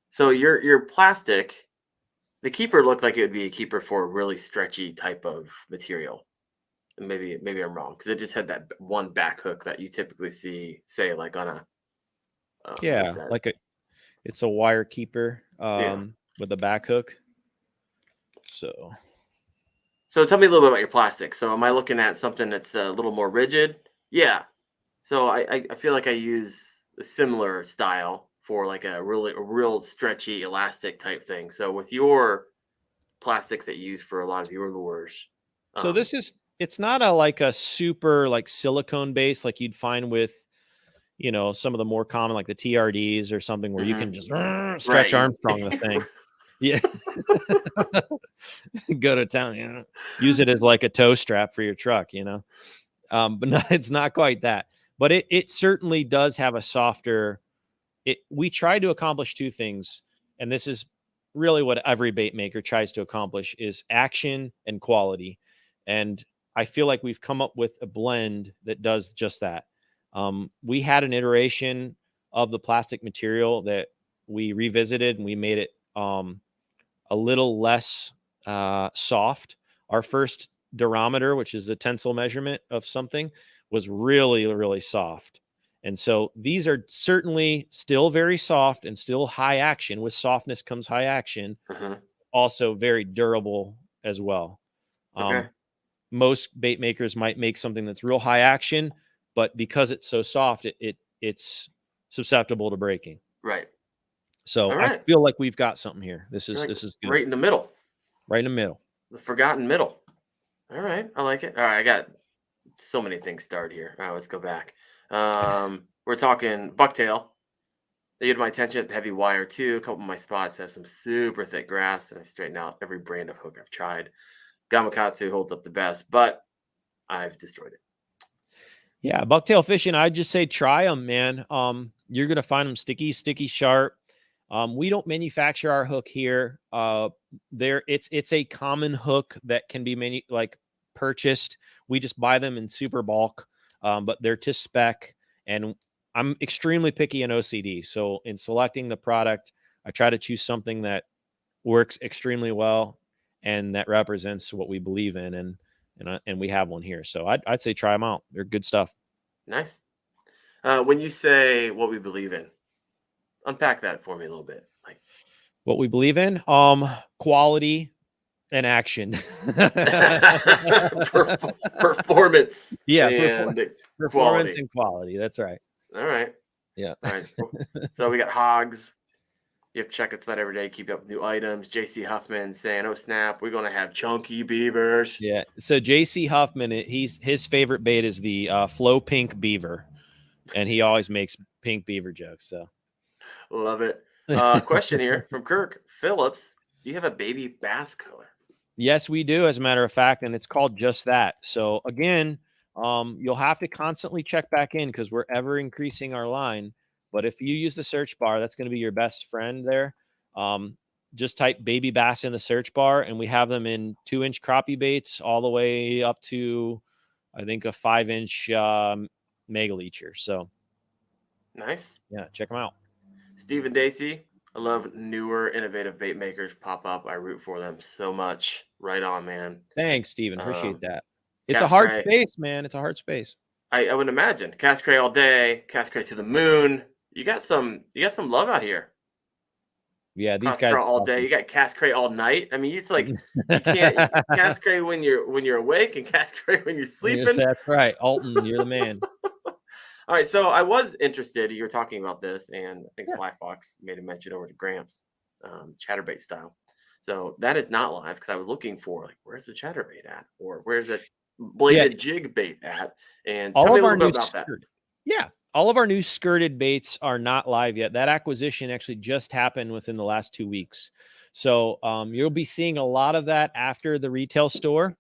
So your plastic, the keeper looked like it would be a keeper for a really stretchy type of material. And maybe I'm wrong because it just had that one back hook that you typically see, say, like on a like it's a wire keeper with a back hook. So tell me a little bit about your plastic. So am I looking at something that's a little more rigid? Yeah. So I feel like I use a similar style for like a real stretchy elastic type thing. So with your plastics that you use for a lot of your lures. So it's not a super like silicone base like you'd find with, some of the more common like the TRDs or something where you can just stretch Armstrong the thing. Yeah. Go to town, use it as like a tow strap for your truck, but no, it's not quite that, but it certainly does have a softer, we try to accomplish two things. And this is really what every bait maker tries to accomplish is action and quality. And I feel like we've come up with a blend that does just that. We had an iteration of the plastic material that we revisited and we made it a little less soft. Our first durometer, which is a tensile measurement of something, was really, really soft. And so these are certainly still very soft and still high action. With softness comes high action. Also very durable as well. Most bait makers might make something that's real high action, but because it's so soft, it's susceptible to breaking. Right. So I feel like we've got something here. This is good. Right in the middle. Right in the middle. The forgotten middle. All right. I like it. All right. I got so many things started here. All right, let's go back. We're talking bucktail. They get my attention. Heavy wire too. A couple of my spots have some super thick grass, and I've straightened out every brand of hook I've tried. Gamakatsu holds up the best, but I've destroyed it. Yeah, bucktail fishing, I'd just say try them, man. You're gonna find them sticky, sharp. We don't manufacture our hook here. It's a common hook that can be purchased. We just buy them in super bulk, but they're to spec. And I'm extremely picky and OCD. So in selecting the product, I try to choose something that works extremely well and that represents what we believe in. And we have one here. So I'd say try them out. They're good stuff. Nice. When you say what we believe in, unpack that for me a little bit. Like what we believe in, quality and action. Performance. Yeah, performance and quality. That's right. All right. Yeah. All right. So we got hogs. You have to check its that every day, keep up with new items. JC Huffman saying, "Oh snap, we're gonna have chunky beavers." Yeah. So JC Huffman, his favorite bait is the flow pink beaver, and he always makes pink beaver jokes. So love it. Question here from Kirk Phillips: do you have a baby bass color? Yes, we do. As a matter of fact, and it's called just that. So again, you'll have to constantly check back in because we're ever increasing our line. But if you use the search bar, that's going to be your best friend there. Just type baby bass in the search bar, and we have them in 2-inch crappie baits all the way up to, I think, a 5-inch mega leecher. So nice. Yeah, check them out. Stephen Dacey, I love newer, innovative bait makers pop up. I root for them so much. Right on, man. Thanks, Stephen. Appreciate that. It's a hard space, man. It's a hard space. I would imagine. CastCray all day, CastCray to the moon. You got some love out here. Yeah, these guys all day. You got CastCray all night. I mean, it's like you can't CastCray when you're awake and CastCray when you're sleeping. Yes, that's right. Alton, you're the man. All right, so I was interested. You were talking about this, and I think Sly Fox made a mention over to Gramps. chatterbait style. So that is not live because I was looking for like, where's the chatterbait at, or where's the bladed jig bait at? And tell all me of a our little new bit about that. all of our new skirted baits are not live yet. That acquisition actually just happened within the last 2 weeks. So you'll be seeing a lot of that after the retail store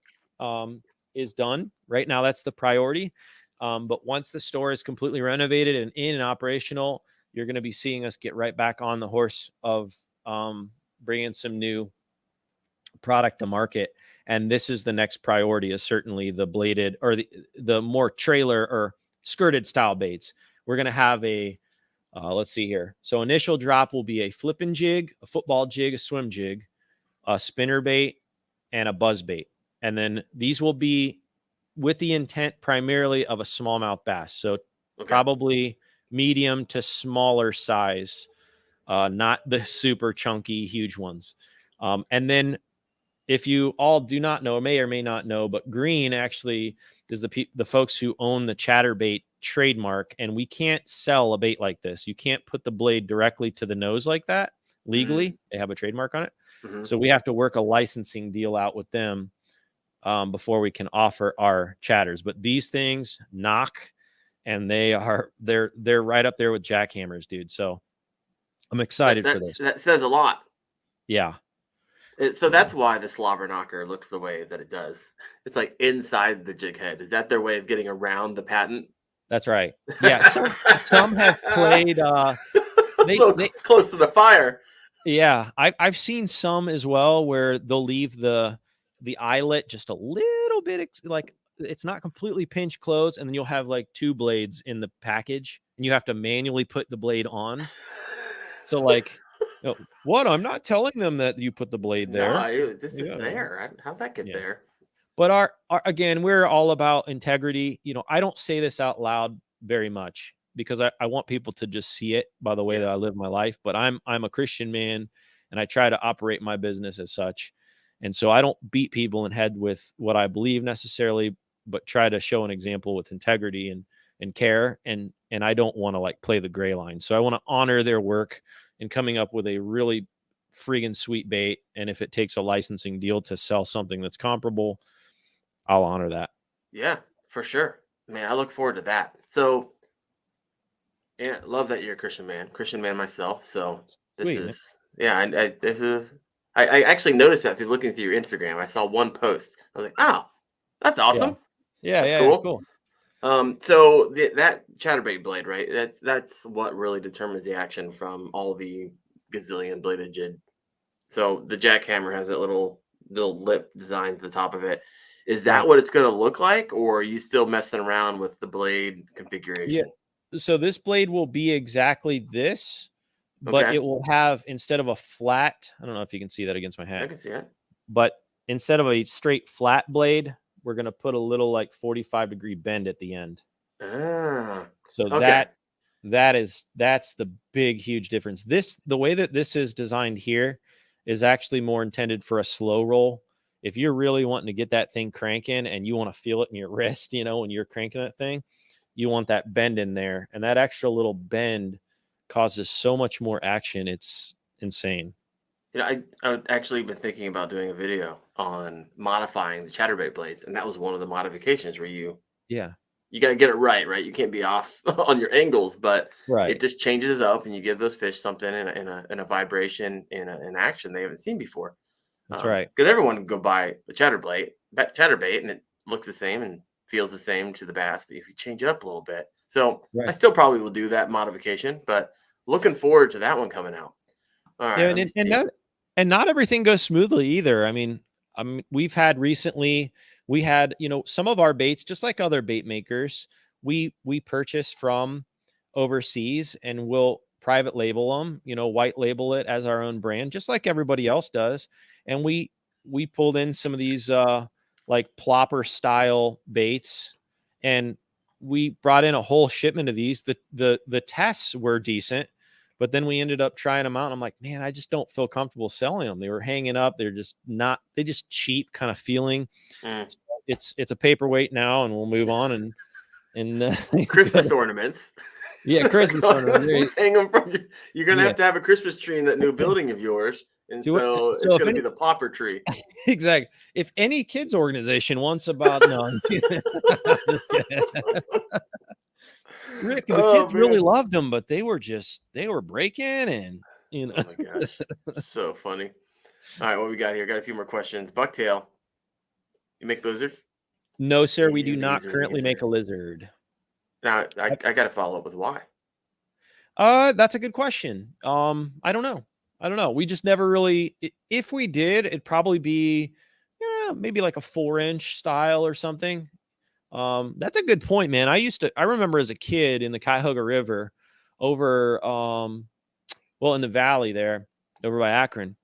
is done. Right now, that's the priority. But once the store is completely renovated and in and operational, you're going to be seeing us get right back on the horse of bringing some new product to market. And this is the next priority, is certainly the bladed or the more trailer or skirted style baits. We're going to have a let's see here. So initial drop will be a flipping jig, a football jig, a swim jig, a spinner bait, and a buzz bait. And then these will be with the intent primarily of a smallmouth bass. So probably medium to smaller size, not the super chunky, huge ones. And then if you all do not know, may or may not know, but Green actually is the folks who own the chatterbait trademark, and we can't sell a bait like this. You can't put the blade directly to the nose like that legally. They have a trademark on it. So we have to work a licensing deal out with them before we can offer our chatters. But these things knock, and they're right up there with jackhammers, dude. So I'm excited for this. That says a lot. Yeah. So that's why the slobber knocker looks the way that it does. It's like inside the jig head. Is that their way of getting around the patent? That's right. Yeah. Some have played they close to the fire. Yeah. I've seen some as well where they'll leave the eyelet just a little bit like it's not completely pinch closed, and then you'll have like 2 blades in the package and you have to manually put the blade on. So like, what? I'm not telling them that you put the blade there. No, this is there. How'd that get there? But our again, we're all about integrity. I don't say this out loud very much because I want people to just see it by the way that I live my life. But I'm a Christian man, and I try to operate my business as such. And so I don't beat people in head with what I believe necessarily, but try to show an example with integrity and care. And I don't want to like play the gray line. So I want to honor their work in coming up with a really friggin' sweet bait. And if it takes a licensing deal to sell something that's comparable, I'll honor that. Yeah, for sure. Man, I look forward to that. So, yeah, love that you're a Christian man myself. So this Sweet, is, I actually noticed that through looking through your Instagram. I saw one post. I was like, oh, that's awesome. Yeah, that's cool. So that chatterbait blade, right? That's what really determines the action from all the gazillion bladed jig. So the jackhammer has that little lip design to the top of it. Is that what it's going to look like, or are you still messing around with the blade configuration? Yeah. So this blade will be exactly this, but it will have, instead of a flat, I don't know if you can see that against my hat. I can see it. But instead of a straight flat blade, we're going to put a little like 45-degree bend at the end. So that's the big, huge difference. The way that this is designed here is actually more intended for a slow roll. If you're really wanting to get that thing cranking and you want to feel it in your wrist, when you're cranking that thing, you want that bend in there. And that extra little bend causes so much more action. It's insane. I've actually been thinking about doing a video on modifying the chatterbait blades. And that was one of the modifications where you got to get it right? You can't be off on your angles, but it just changes up and you give those fish something in a vibration, in an action they haven't seen before. That's right. Because everyone can go buy a chatterbait, and it looks the same and feels the same to the bass, but if you change it up a little bit. So I still probably will do that modification, but looking forward to that one coming out. All right. And not everything goes smoothly either. I mean, we've had recently, some of our baits, just like other bait makers, we purchase from overseas and we'll private label them, white label it as our own brand, just like everybody else does. And we pulled in some of these like plopper style baits, and we brought in a whole shipment of these. The tests were decent, but then we ended up trying them out. And I'm like, man, I just don't feel comfortable selling them. They were hanging up. They just cheap kind of feeling. So it's a paperweight now, and we'll move on and Christmas ornaments. Yeah, Christmas ornament. Hang them from you're gonna Yeah. have to have a Christmas tree in that new building of yours, and Do it. so it's So if gonna be any the popper tree. exactly, if any kids organization wants about no, I'm just kidding. Rick, the Oh kids really man. loved them, but they were breaking and Oh my gosh. So funny. All right, what we got here? Got a few more questions. Bucktail. You make lizards? No, sir, we do not Laser, currently make laser. a lizard. Now I gotta follow up with why. That's a good question. I don't know. I don't know. We just never really if we did, it'd probably be maybe like a 4-inch style or something. That's a good point, man. I remember as a kid in the Cuyahoga River over well in the valley there over by Akron.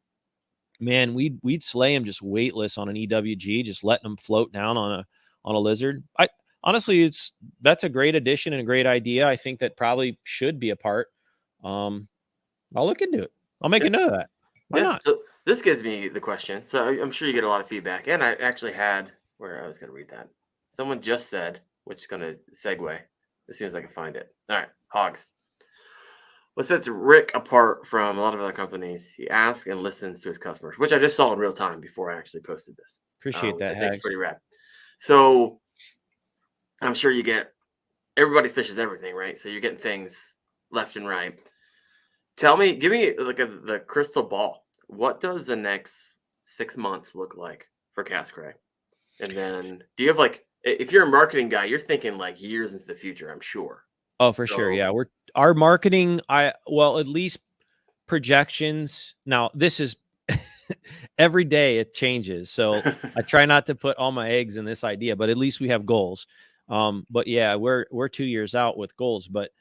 Man, we'd slay them just weightless on an EWG, just letting them float down on a lizard. I honestly, that's a great addition and a great idea. I think that probably should be a part. Um, I'll look into it. I'll make Yeah. a note of that. Why Yeah. not? So this gives me the question. So I'm sure you get a lot of feedback, and I actually had where I was gonna read that. Someone just said, which is gonna segue as soon as I can find it. All right, hogs. What sets Rick apart from a lot of other companies? He asks and listens to his customers, which I just saw in real time before I actually posted this, Appreciate which I that, think is Hags. pretty rad. So I'm sure you get everybody fishes everything, right? So you're getting things left and right. Tell me, give me like the crystal ball. What does the next 6 months look like for CastCray? And then do you have like, if you're a marketing guy, you're thinking like years into the future, I'm sure. Oh, for sure. Yeah, our marketing. At least projections. Now, this is every day it changes, so I try not to put all my eggs in this idea, but at least we have goals. But yeah, we're 2 years out with goals, but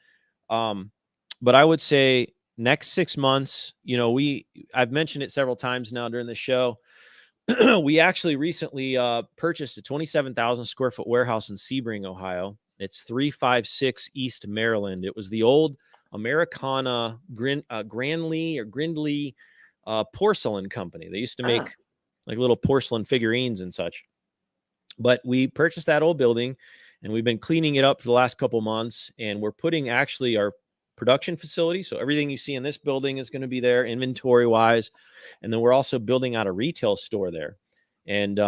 I would say next 6 months. I've mentioned it several times now during the show. We actually recently purchased a 27,000 square foot warehouse in Sebring, Ohio. It's 356 East Maryland. It was the old Americana Grindley porcelain company. They used to make like little porcelain figurines and such. But we purchased that old building and we've been cleaning it up for the last couple months. And we're putting actually our production facility. So everything you see in this building is going to be there inventory wise. And then we're also building out a retail store there. And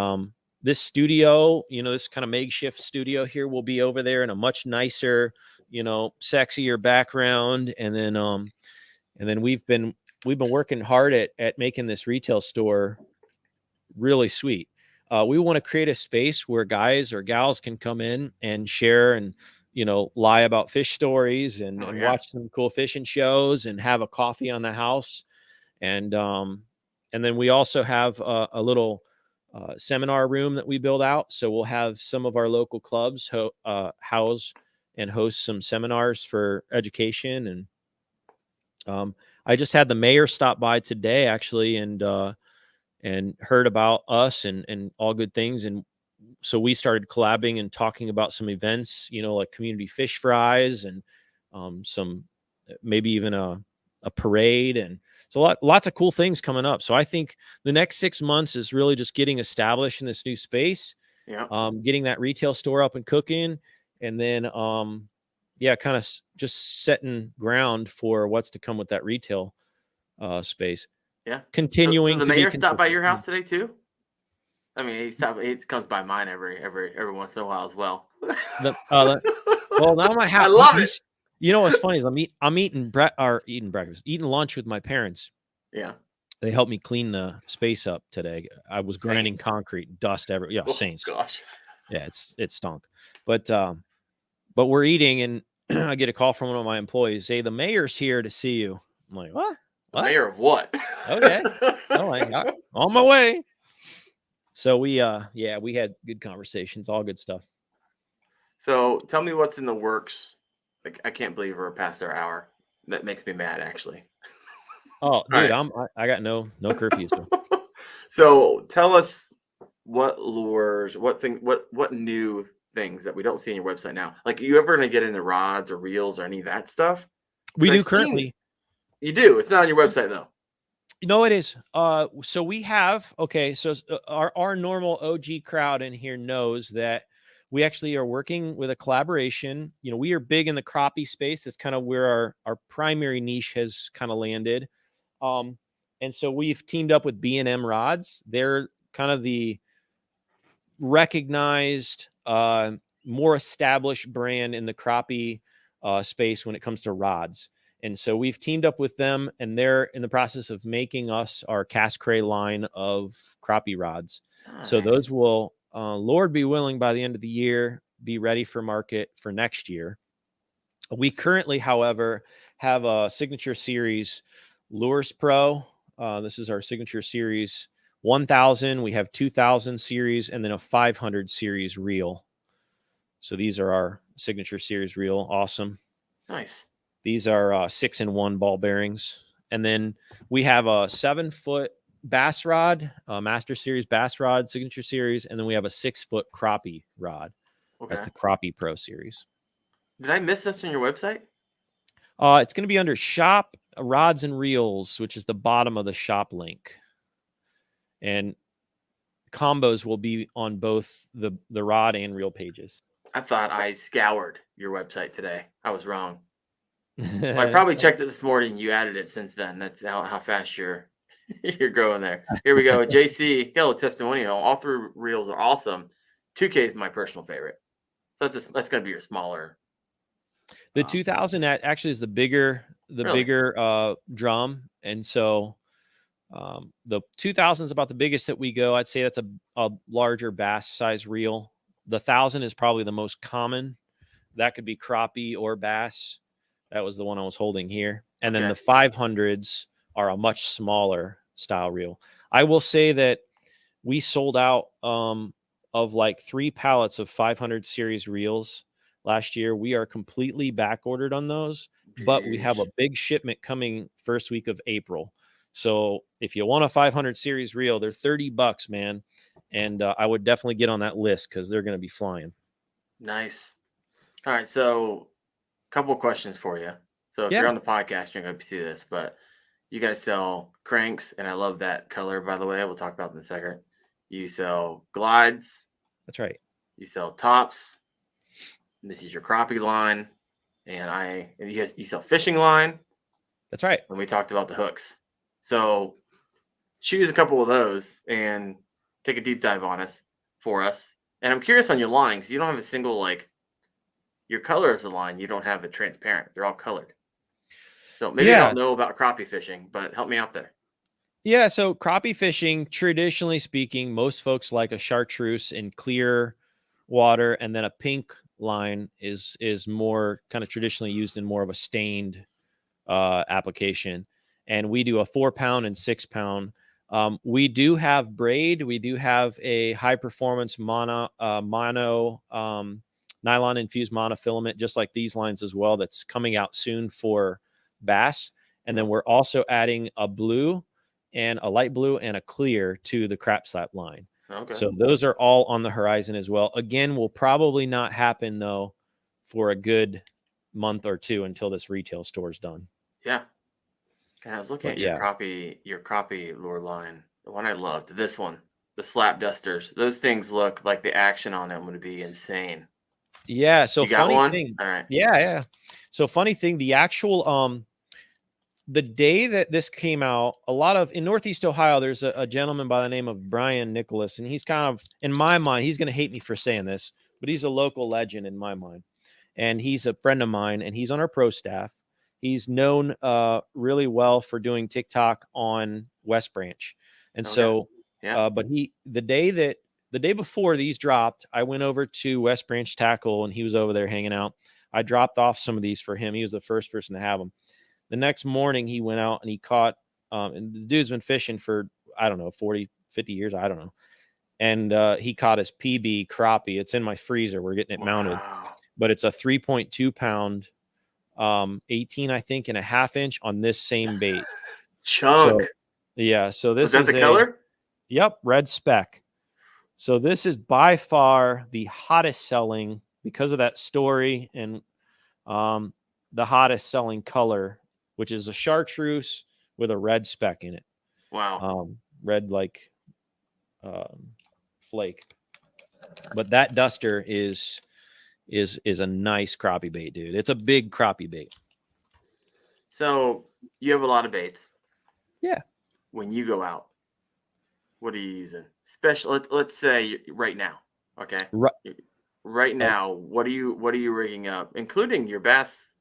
this studio, this kind of makeshift studio here will be over there in a much nicer, sexier background. And then we've been working hard at making this retail store really sweet. We want to create a space where guys or gals can come in and share and lie about fish stories and watch some cool fishing shows and have a coffee on the house. And then we also have a little seminar room that we build out. So we'll have some of our local clubs house and host some seminars for education. And I just had the mayor stop by today actually and heard about us and all good things. And so we started collabing and talking about some events, like community fish fries and some maybe even a parade. And so lots of cool things coming up. So I think the next 6 months is really just getting established in this new space, getting that retail store up and cooking. And then, kind of just setting ground for what's to come with that retail space. Yeah. Continuing so the to be mayor stopped by your consistent. house today too? I mean, he comes by mine every once in a while as well. Well, now my house. I love it. What's funny is I'm eating breakfast, eating lunch with my parents. Yeah. They helped me clean the space up today. I was grinding concrete, dust everywhere. Yeah, Saints. Gosh. Yeah, it stunk. But we're eating, and I get a call from one of my employees. Hey, the mayor's here to see you. I'm like, what? The mayor of what? Okay. On my way. So we had good conversations, all good stuff. So tell me what's in the works. Like, I can't believe we're past our hour. That makes me mad, actually. Oh, dude, I got no curfew. So tell us what lures, what new things that we don't see on your website now. Like, are you ever going to get into rods or reels or any of that stuff? We do currently. You do. It's not on your website though. No, it is. So we have, so our normal OG crowd in here knows that we actually are working with a collaboration. You know, we are big in the crappie space. That's kind of where our primary niche has kind of landed. And so we've teamed up with B&M Rods. They're kind of the recognized, more established brand in the crappie space when it comes to rods. And so we've teamed up with them, and they're in the process of making us our CastCray line of crappie rods. So those will, Lord be willing, by the end of the year, be ready for market for next year. We currently, however, have a Signature Series Lures Pro. This is our Signature Series 1000. We have 2000 series and then a 500 series reel. So these are our Signature Series reel. Awesome. Nice. These are 6-in-1 ball bearings. And then we have a 7-foot bass rod, Master Series bass rod, Signature Series. And then we have a 6-foot crappie rod. Okay. That's the Crappie Pro Series. Did I miss this on your website? It's going to be under Shop Rods and Reels, which is the bottom of the shop link. And combos will be on both the rod and reel pages. I thought I scoured your website today. I was wrong. Well, I probably checked it this morning. You added it since then. That's how fast you're growing there. Here we go. JC, hello testimonial. All 3 reels are awesome. 2K is my personal favorite. So that's going to be your smaller. The 2000 actually is the bigger drum, and so the 2000 is about the biggest that we go. I'd say that's a larger bass size reel. The 1000 is probably the most common. That could be crappie or bass. That was the one I was holding here. And then the 500s are a much smaller style reel. I will say that we sold out of like 3 pallets of 500 series reels last year. We are completely back ordered on those, but we have a big shipment coming first week of April. So if you want a 500 series reel, they're $30, man. And I would definitely get on that list because they're going to be flying. Nice. All right. So a couple of questions for you. So if you're on the podcast, you're going to see this, but you guys sell cranks, and I love that color, by the way. We'll talk about it in a second. You sell glides. That's right. You sell tops. This is your crappie line. And you sell fishing line. That's right. And we talked about the hooks. So choose a couple of those and take a deep dive on us for us. And I'm curious on your line, because you don't have a single, like, your color is the line. You don't have it transparent. They're all colored. So maybe I don't know about crappie fishing, but help me out there. Yeah. So crappie fishing, traditionally speaking, most folks like a chartreuse in clear water, and then a pink line is more kind of traditionally used in more of a stained application. And we do a 4-pound and 6-pound. We do have braid. We do have a high performance mono nylon infused monofilament, just like these lines as well. That's coming out soon for bass. And then we're also adding a blue and a light blue and a clear to the crap slap line. Okay. So those are all on the horizon as well. Again, will probably not happen though for a good month or 2 until this retail store is done. Yeah. And I was looking at your crappie lure line. The one I loved, this one, the slap dusters. Those things look like the action on them would be insane. Yeah. So you got funny one? thing. All right. Yeah. So funny thing, the actual the day that this came out, in Northeast Ohio, there's a gentleman by the name of Brian Nicholas, and he's kind of, in my mind, he's going to hate me for saying this, but he's a local legend in my mind. And he's a friend of mine, and he's on our pro staff. He's known really well for doing TikTok on West Branch. And but the day before these dropped, I went over to West Branch Tackle, and he was over there hanging out. I dropped off some of these for him. He was the first person to have them. The next morning he went out and he caught, and the dude's been fishing for, I don't know, 40, 50 years. I don't know. And he caught his PB crappie. It's in my freezer. We're getting it mounted, but it's a 3.2 pound, 18, I think, and a half inch on this same bait. Chunk. So this is that the color? Yep. Red speck. So this is by far the hottest selling, because of that story, and the hottest selling color, which is a chartreuse with a red speck in it. Wow. Red like flake. But that duster is a nice crappie bait, dude. It's a big crappie bait. So you have a lot of baits. Yeah. When you go out, what are you using? Let's say right now. Okay. Right now, what are you rigging up, including your bass,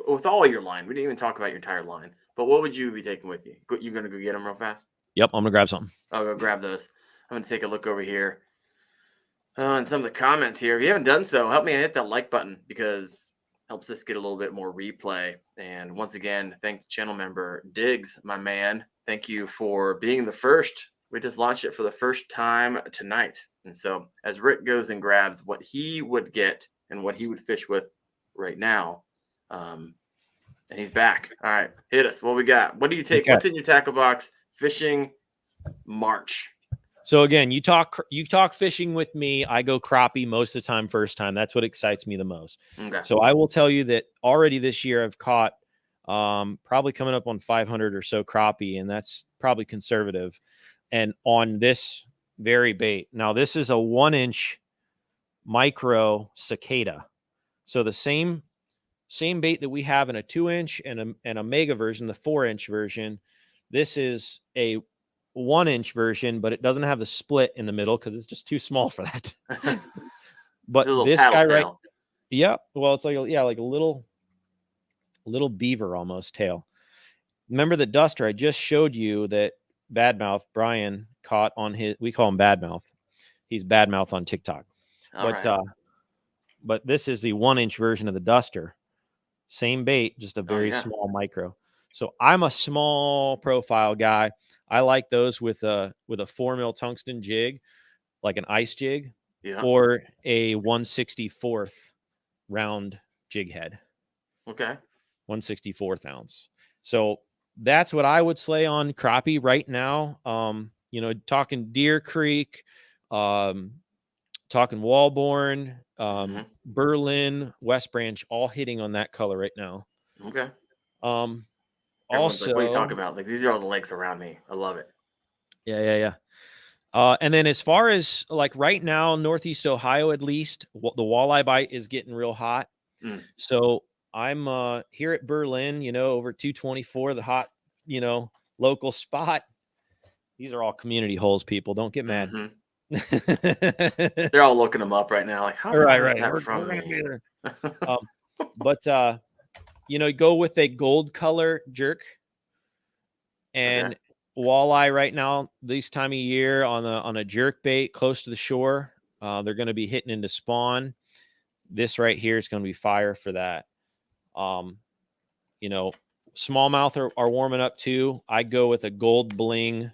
with all your line? We didn't even talk about your entire line. But what would you be taking with you? You're gonna go get them real fast? Yep, I'm gonna grab something. I'll go grab those. I'm gonna take a look over here. And some of the comments here. If you haven't done so, help me hit that like button, because it helps us get a little bit more replay. And once again, thank the channel member Diggs, my man. Thank you for being the first. We just launched it for the first time tonight. And so as Rick goes and grabs what he would get and what he would fish with right now, and he's back. All right, hit us. What we got? What do you take? Okay. What's in your tackle box? Fishing March. So again, you talk fishing with me. I go crappie most of the time, first time. That's what excites me the most. Okay. So I will tell you that already this year I've caught probably coming up on 500 or so crappie, and that's probably conservative. And on this very bait. Now this is a 1-inch micro cicada. So the same bait that we have in a 2-inch and a mega version, the 4-inch version. This is a 1-inch version, but it doesn't have the split in the middle because it's just too small for that. But this guy, right? Yeah. Well, it's like like a little beaver almost tail. Remember the duster I just showed you that Badmouth Brian caught on his? We call him Badmouth. He's Badmouth on TikTok. But this is the 1-inch version of the duster. Same bait, just a very small micro. So I'm a small profile guy. I like those with a 4 mil tungsten jig, like an ice jig, or a 1/64th round jig head. Okay. 1/64th ounce. So that's what I would slay on crappie right now. Talking Deer Creek, talking Wallborn, Berlin, West Branch, all hitting on that color right now. Okay. Also, like, what are you talking about? Like, these are all the lakes around me. I love it. Yeah. And then as far as like right now, Northeast Ohio, at least the walleye bite is getting real hot. So I'm here at Berlin, over 224, the hot, local spot. These are all community holes, people. Don't get mad. They're all looking them up right now. Like, how far is that from me? But go with a gold color jerk. And walleye right now, this time of year on a jerk bait close to the shore, they're going to be hitting into spawn. This right here is going to be fire for that. Smallmouth are warming up too. I go with a gold bling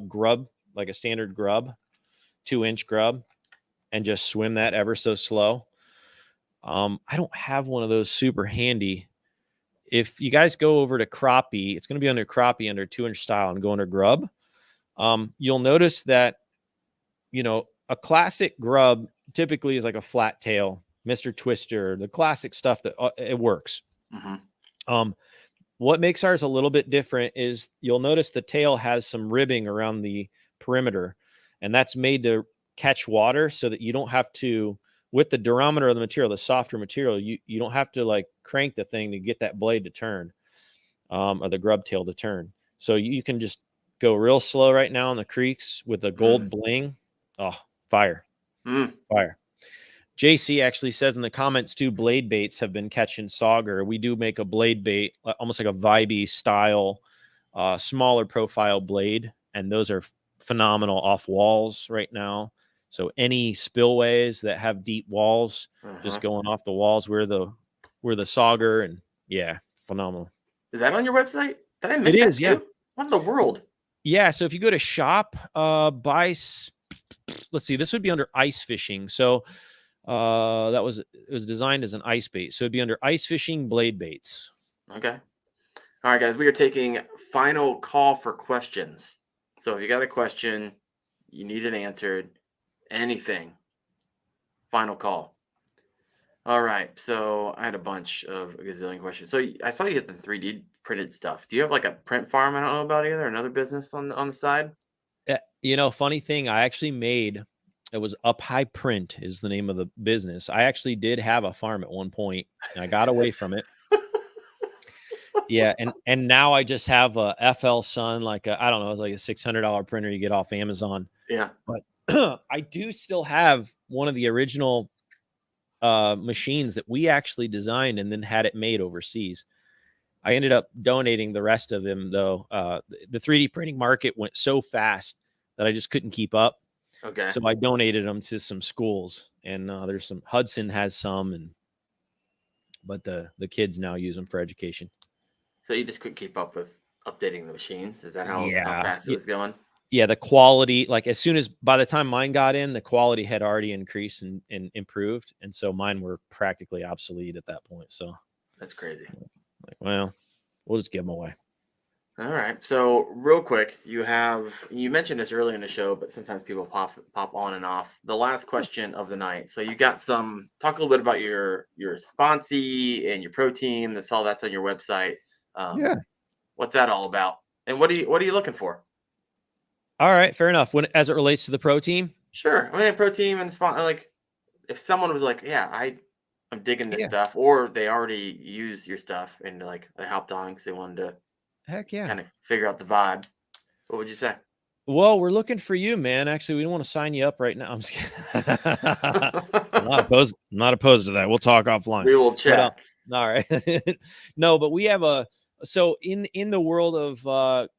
grub, like a standard grub, 2-inch grub, and just swim that ever so slow. I don't have one of those super handy. If you guys go over to crappie, it's going to be under crappie under 2-inch style and go under grub. You'll notice that, a classic grub typically is like a flat tail, Mr. Twister, the classic stuff that it works. What makes ours a little bit different is you'll notice the tail has some ribbing around the perimeter, and that's made to catch water so that you don't have to, with the durometer of the material, the softer material, you don't have to like crank the thing to get that blade to turn, or the grub tail to turn. So you can just go real slow right now in the creeks with a gold bling. Oh, fire. Fire. JC actually says in the comments too, blade baits have been catching sauger. We do make a blade bait, almost like a vibey style, smaller profile blade. And those are phenomenal off walls right now. So any spillways that have deep walls, just going off the walls, we're the sauger, and phenomenal. Is that on your website? Did I miss that too? Yeah. What in the world? Yeah. So if you go to shop, let's see, this would be under ice fishing. So it was designed as an ice bait. So it'd be under ice fishing blade baits. Okay. All right, guys, we are taking final call for questions. So if you got a question, you need it answered, anything, final call. All right. So I had a bunch of a gazillion questions. So I saw you get the 3D printed stuff. Do you have like a print farm I don't know about either? Another business on the side? Funny thing, I actually made It was Up High Print is the name of the business. I actually did have a farm at one point. I got away from it. Yeah, and now I just have a FL Sun, like I don't know, it's like a $600 printer you get off Amazon. Yeah. But I do still have one of the original machines that we actually designed and then had it made overseas. I ended up donating the rest of them, though. The 3D printing market went so fast that I just couldn't keep up. Okay. So I donated them to some schools, and there's some. Hudson has some, but the kids now use them for education. So you just couldn't keep up with updating the machines? Is that how fast it was going? Yeah, the quality, like as soon as by the time mine got in, the quality had already increased and improved, and so mine were practically obsolete at that point. So that's crazy. Like, well, we'll just give them away. All right. So real quick, you mentioned this earlier in the show, but sometimes people pop on and off. The last question of the night. So you got talk a little bit about your sponsee and your pro team. That's on your website. Yeah. What's that all about? And what are you looking for? All right, fair enough. As it relates to the pro team? Sure. I mean, pro team and like if someone was like, yeah, I'm digging this stuff, or they already use your stuff and like they hopped on because they wanted to kind of figure out the vibe, what would you say? Well, we're looking for you, man. Actually, we don't want to sign you up right now. I'm just kidding. I'm not opposed to that. We'll talk offline. We will chat. All right. No, but we have so in the world of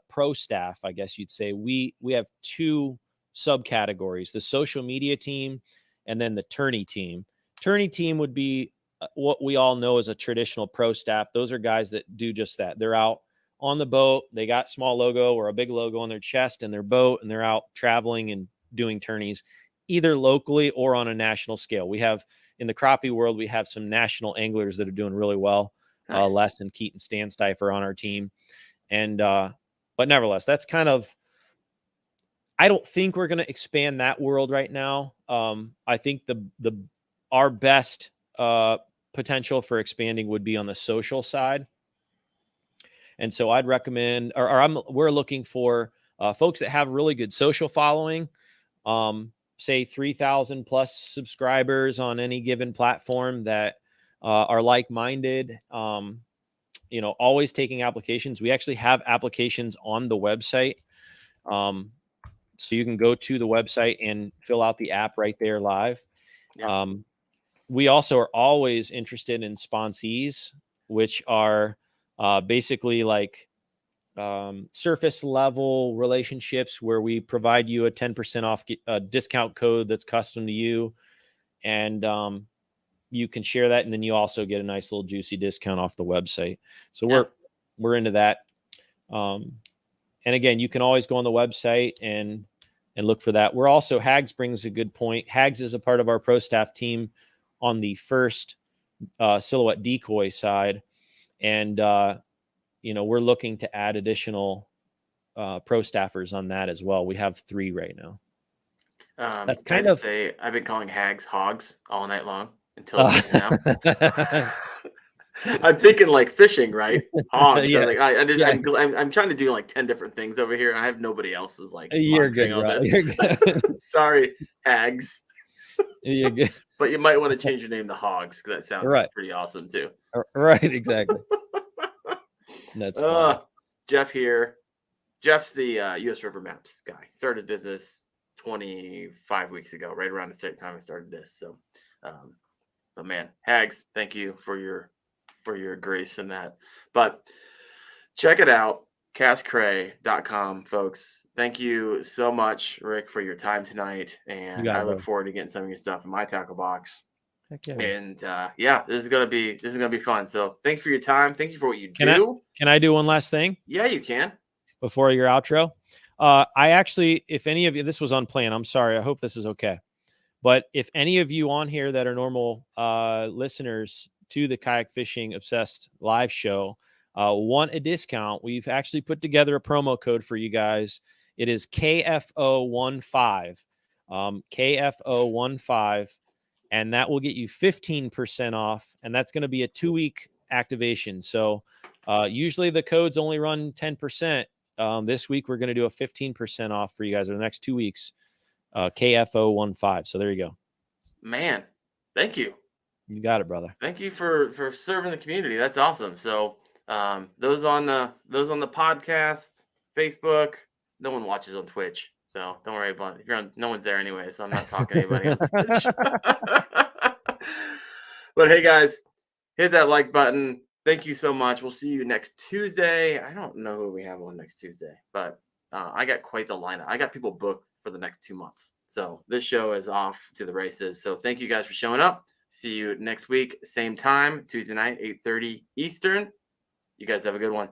pro staff, I guess you'd say, we have two subcategories: the social media team and then the tourney team. Tourney team would be what we all know as a traditional pro staff. Those are guys that do just that. They're out on the boat. They got small logo or a big logo on their chest and their boat, and they're out traveling and doing tourneys either locally or on a national scale. We have in the crappie world, we have some national anglers that are doing really well. Nice. Les and Keaton Stansteifer on our team. And, but nevertheless, that's kind of, I don't think we're going to expand that world right now. I think our best potential for expanding would be on the social side. And so I'd recommend, we're looking for folks that have really good social following, say 3,000 plus subscribers on any given platform that are like-minded, always taking applications. We actually have applications on the website. So you can go to the website and fill out the app right there live. Yeah. We also are always interested in sponsees, which are basically like surface level relationships where we provide you a 10% off discount code that's custom to you. And you can share that. And then you also get a nice little juicy discount off the website. So we're into that. And again, you can always go on the website and look for that. We're also, Hags brings a good point. Hags is a part of our pro staff team on the first silhouette decoy side. And, we're looking to add additional pro staffers on that as well. We have 3 right now. That's kind of say I've been calling Hags hogs all night long until now. I'm thinking like fishing, right? Hogs. Yeah. I'm trying to do like 10 different things over here. I have nobody else's like. You're good, You're good. Sorry, Hags. You're good. But you might want to change your name to Hogs because that sounds pretty awesome too. Right, exactly. That's fun. Jeff here. Jeff's the U.S. River Maps guy. Started his business 25 weeks ago, right around the same time I started this. So, but man, Hags, thank you for your grace in that. But check it out, CastCray.com, folks. Thank you so much, Rick, for your time tonight, and I look forward to getting some of your stuff in my tackle box. Heck yeah, and this is gonna be fun. So thank you for your time. Thank you for what you do. Can I do one last thing? Yeah, you can. Before your outro, I actually, if any of you, this was unplanned. I'm sorry. I hope this is okay. But if any of you on here that are normal listeners to the Kayak Fishing Obsessed live show want a discount, we've actually put together a promo code for you guys. It is KFO15, KFO15, and that will get you 15% off. And that's going to be a 2-week activation. So usually the codes only run 10%. This week we're going to do a 15% off for you guys over the next 2 weeks. KFO15. So there you go. Man, thank you. You got it, brother. Thank you for serving the community. That's awesome. So those on the podcast, Facebook, no one watches on Twitch. So don't worry about it. If you're on, no one's there anyway, so I'm not talking to anybody on Twitch. But hey guys, hit that like button. Thank you so much. We'll see you next Tuesday. I don't know who we have on next Tuesday, but I got quite the lineup. I got people booked for the next 2 months. So this show is off to the races. So thank you guys for showing up. See you next week, same time, Tuesday night, 8:30 Eastern. You guys have a good one.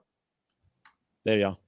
There you go.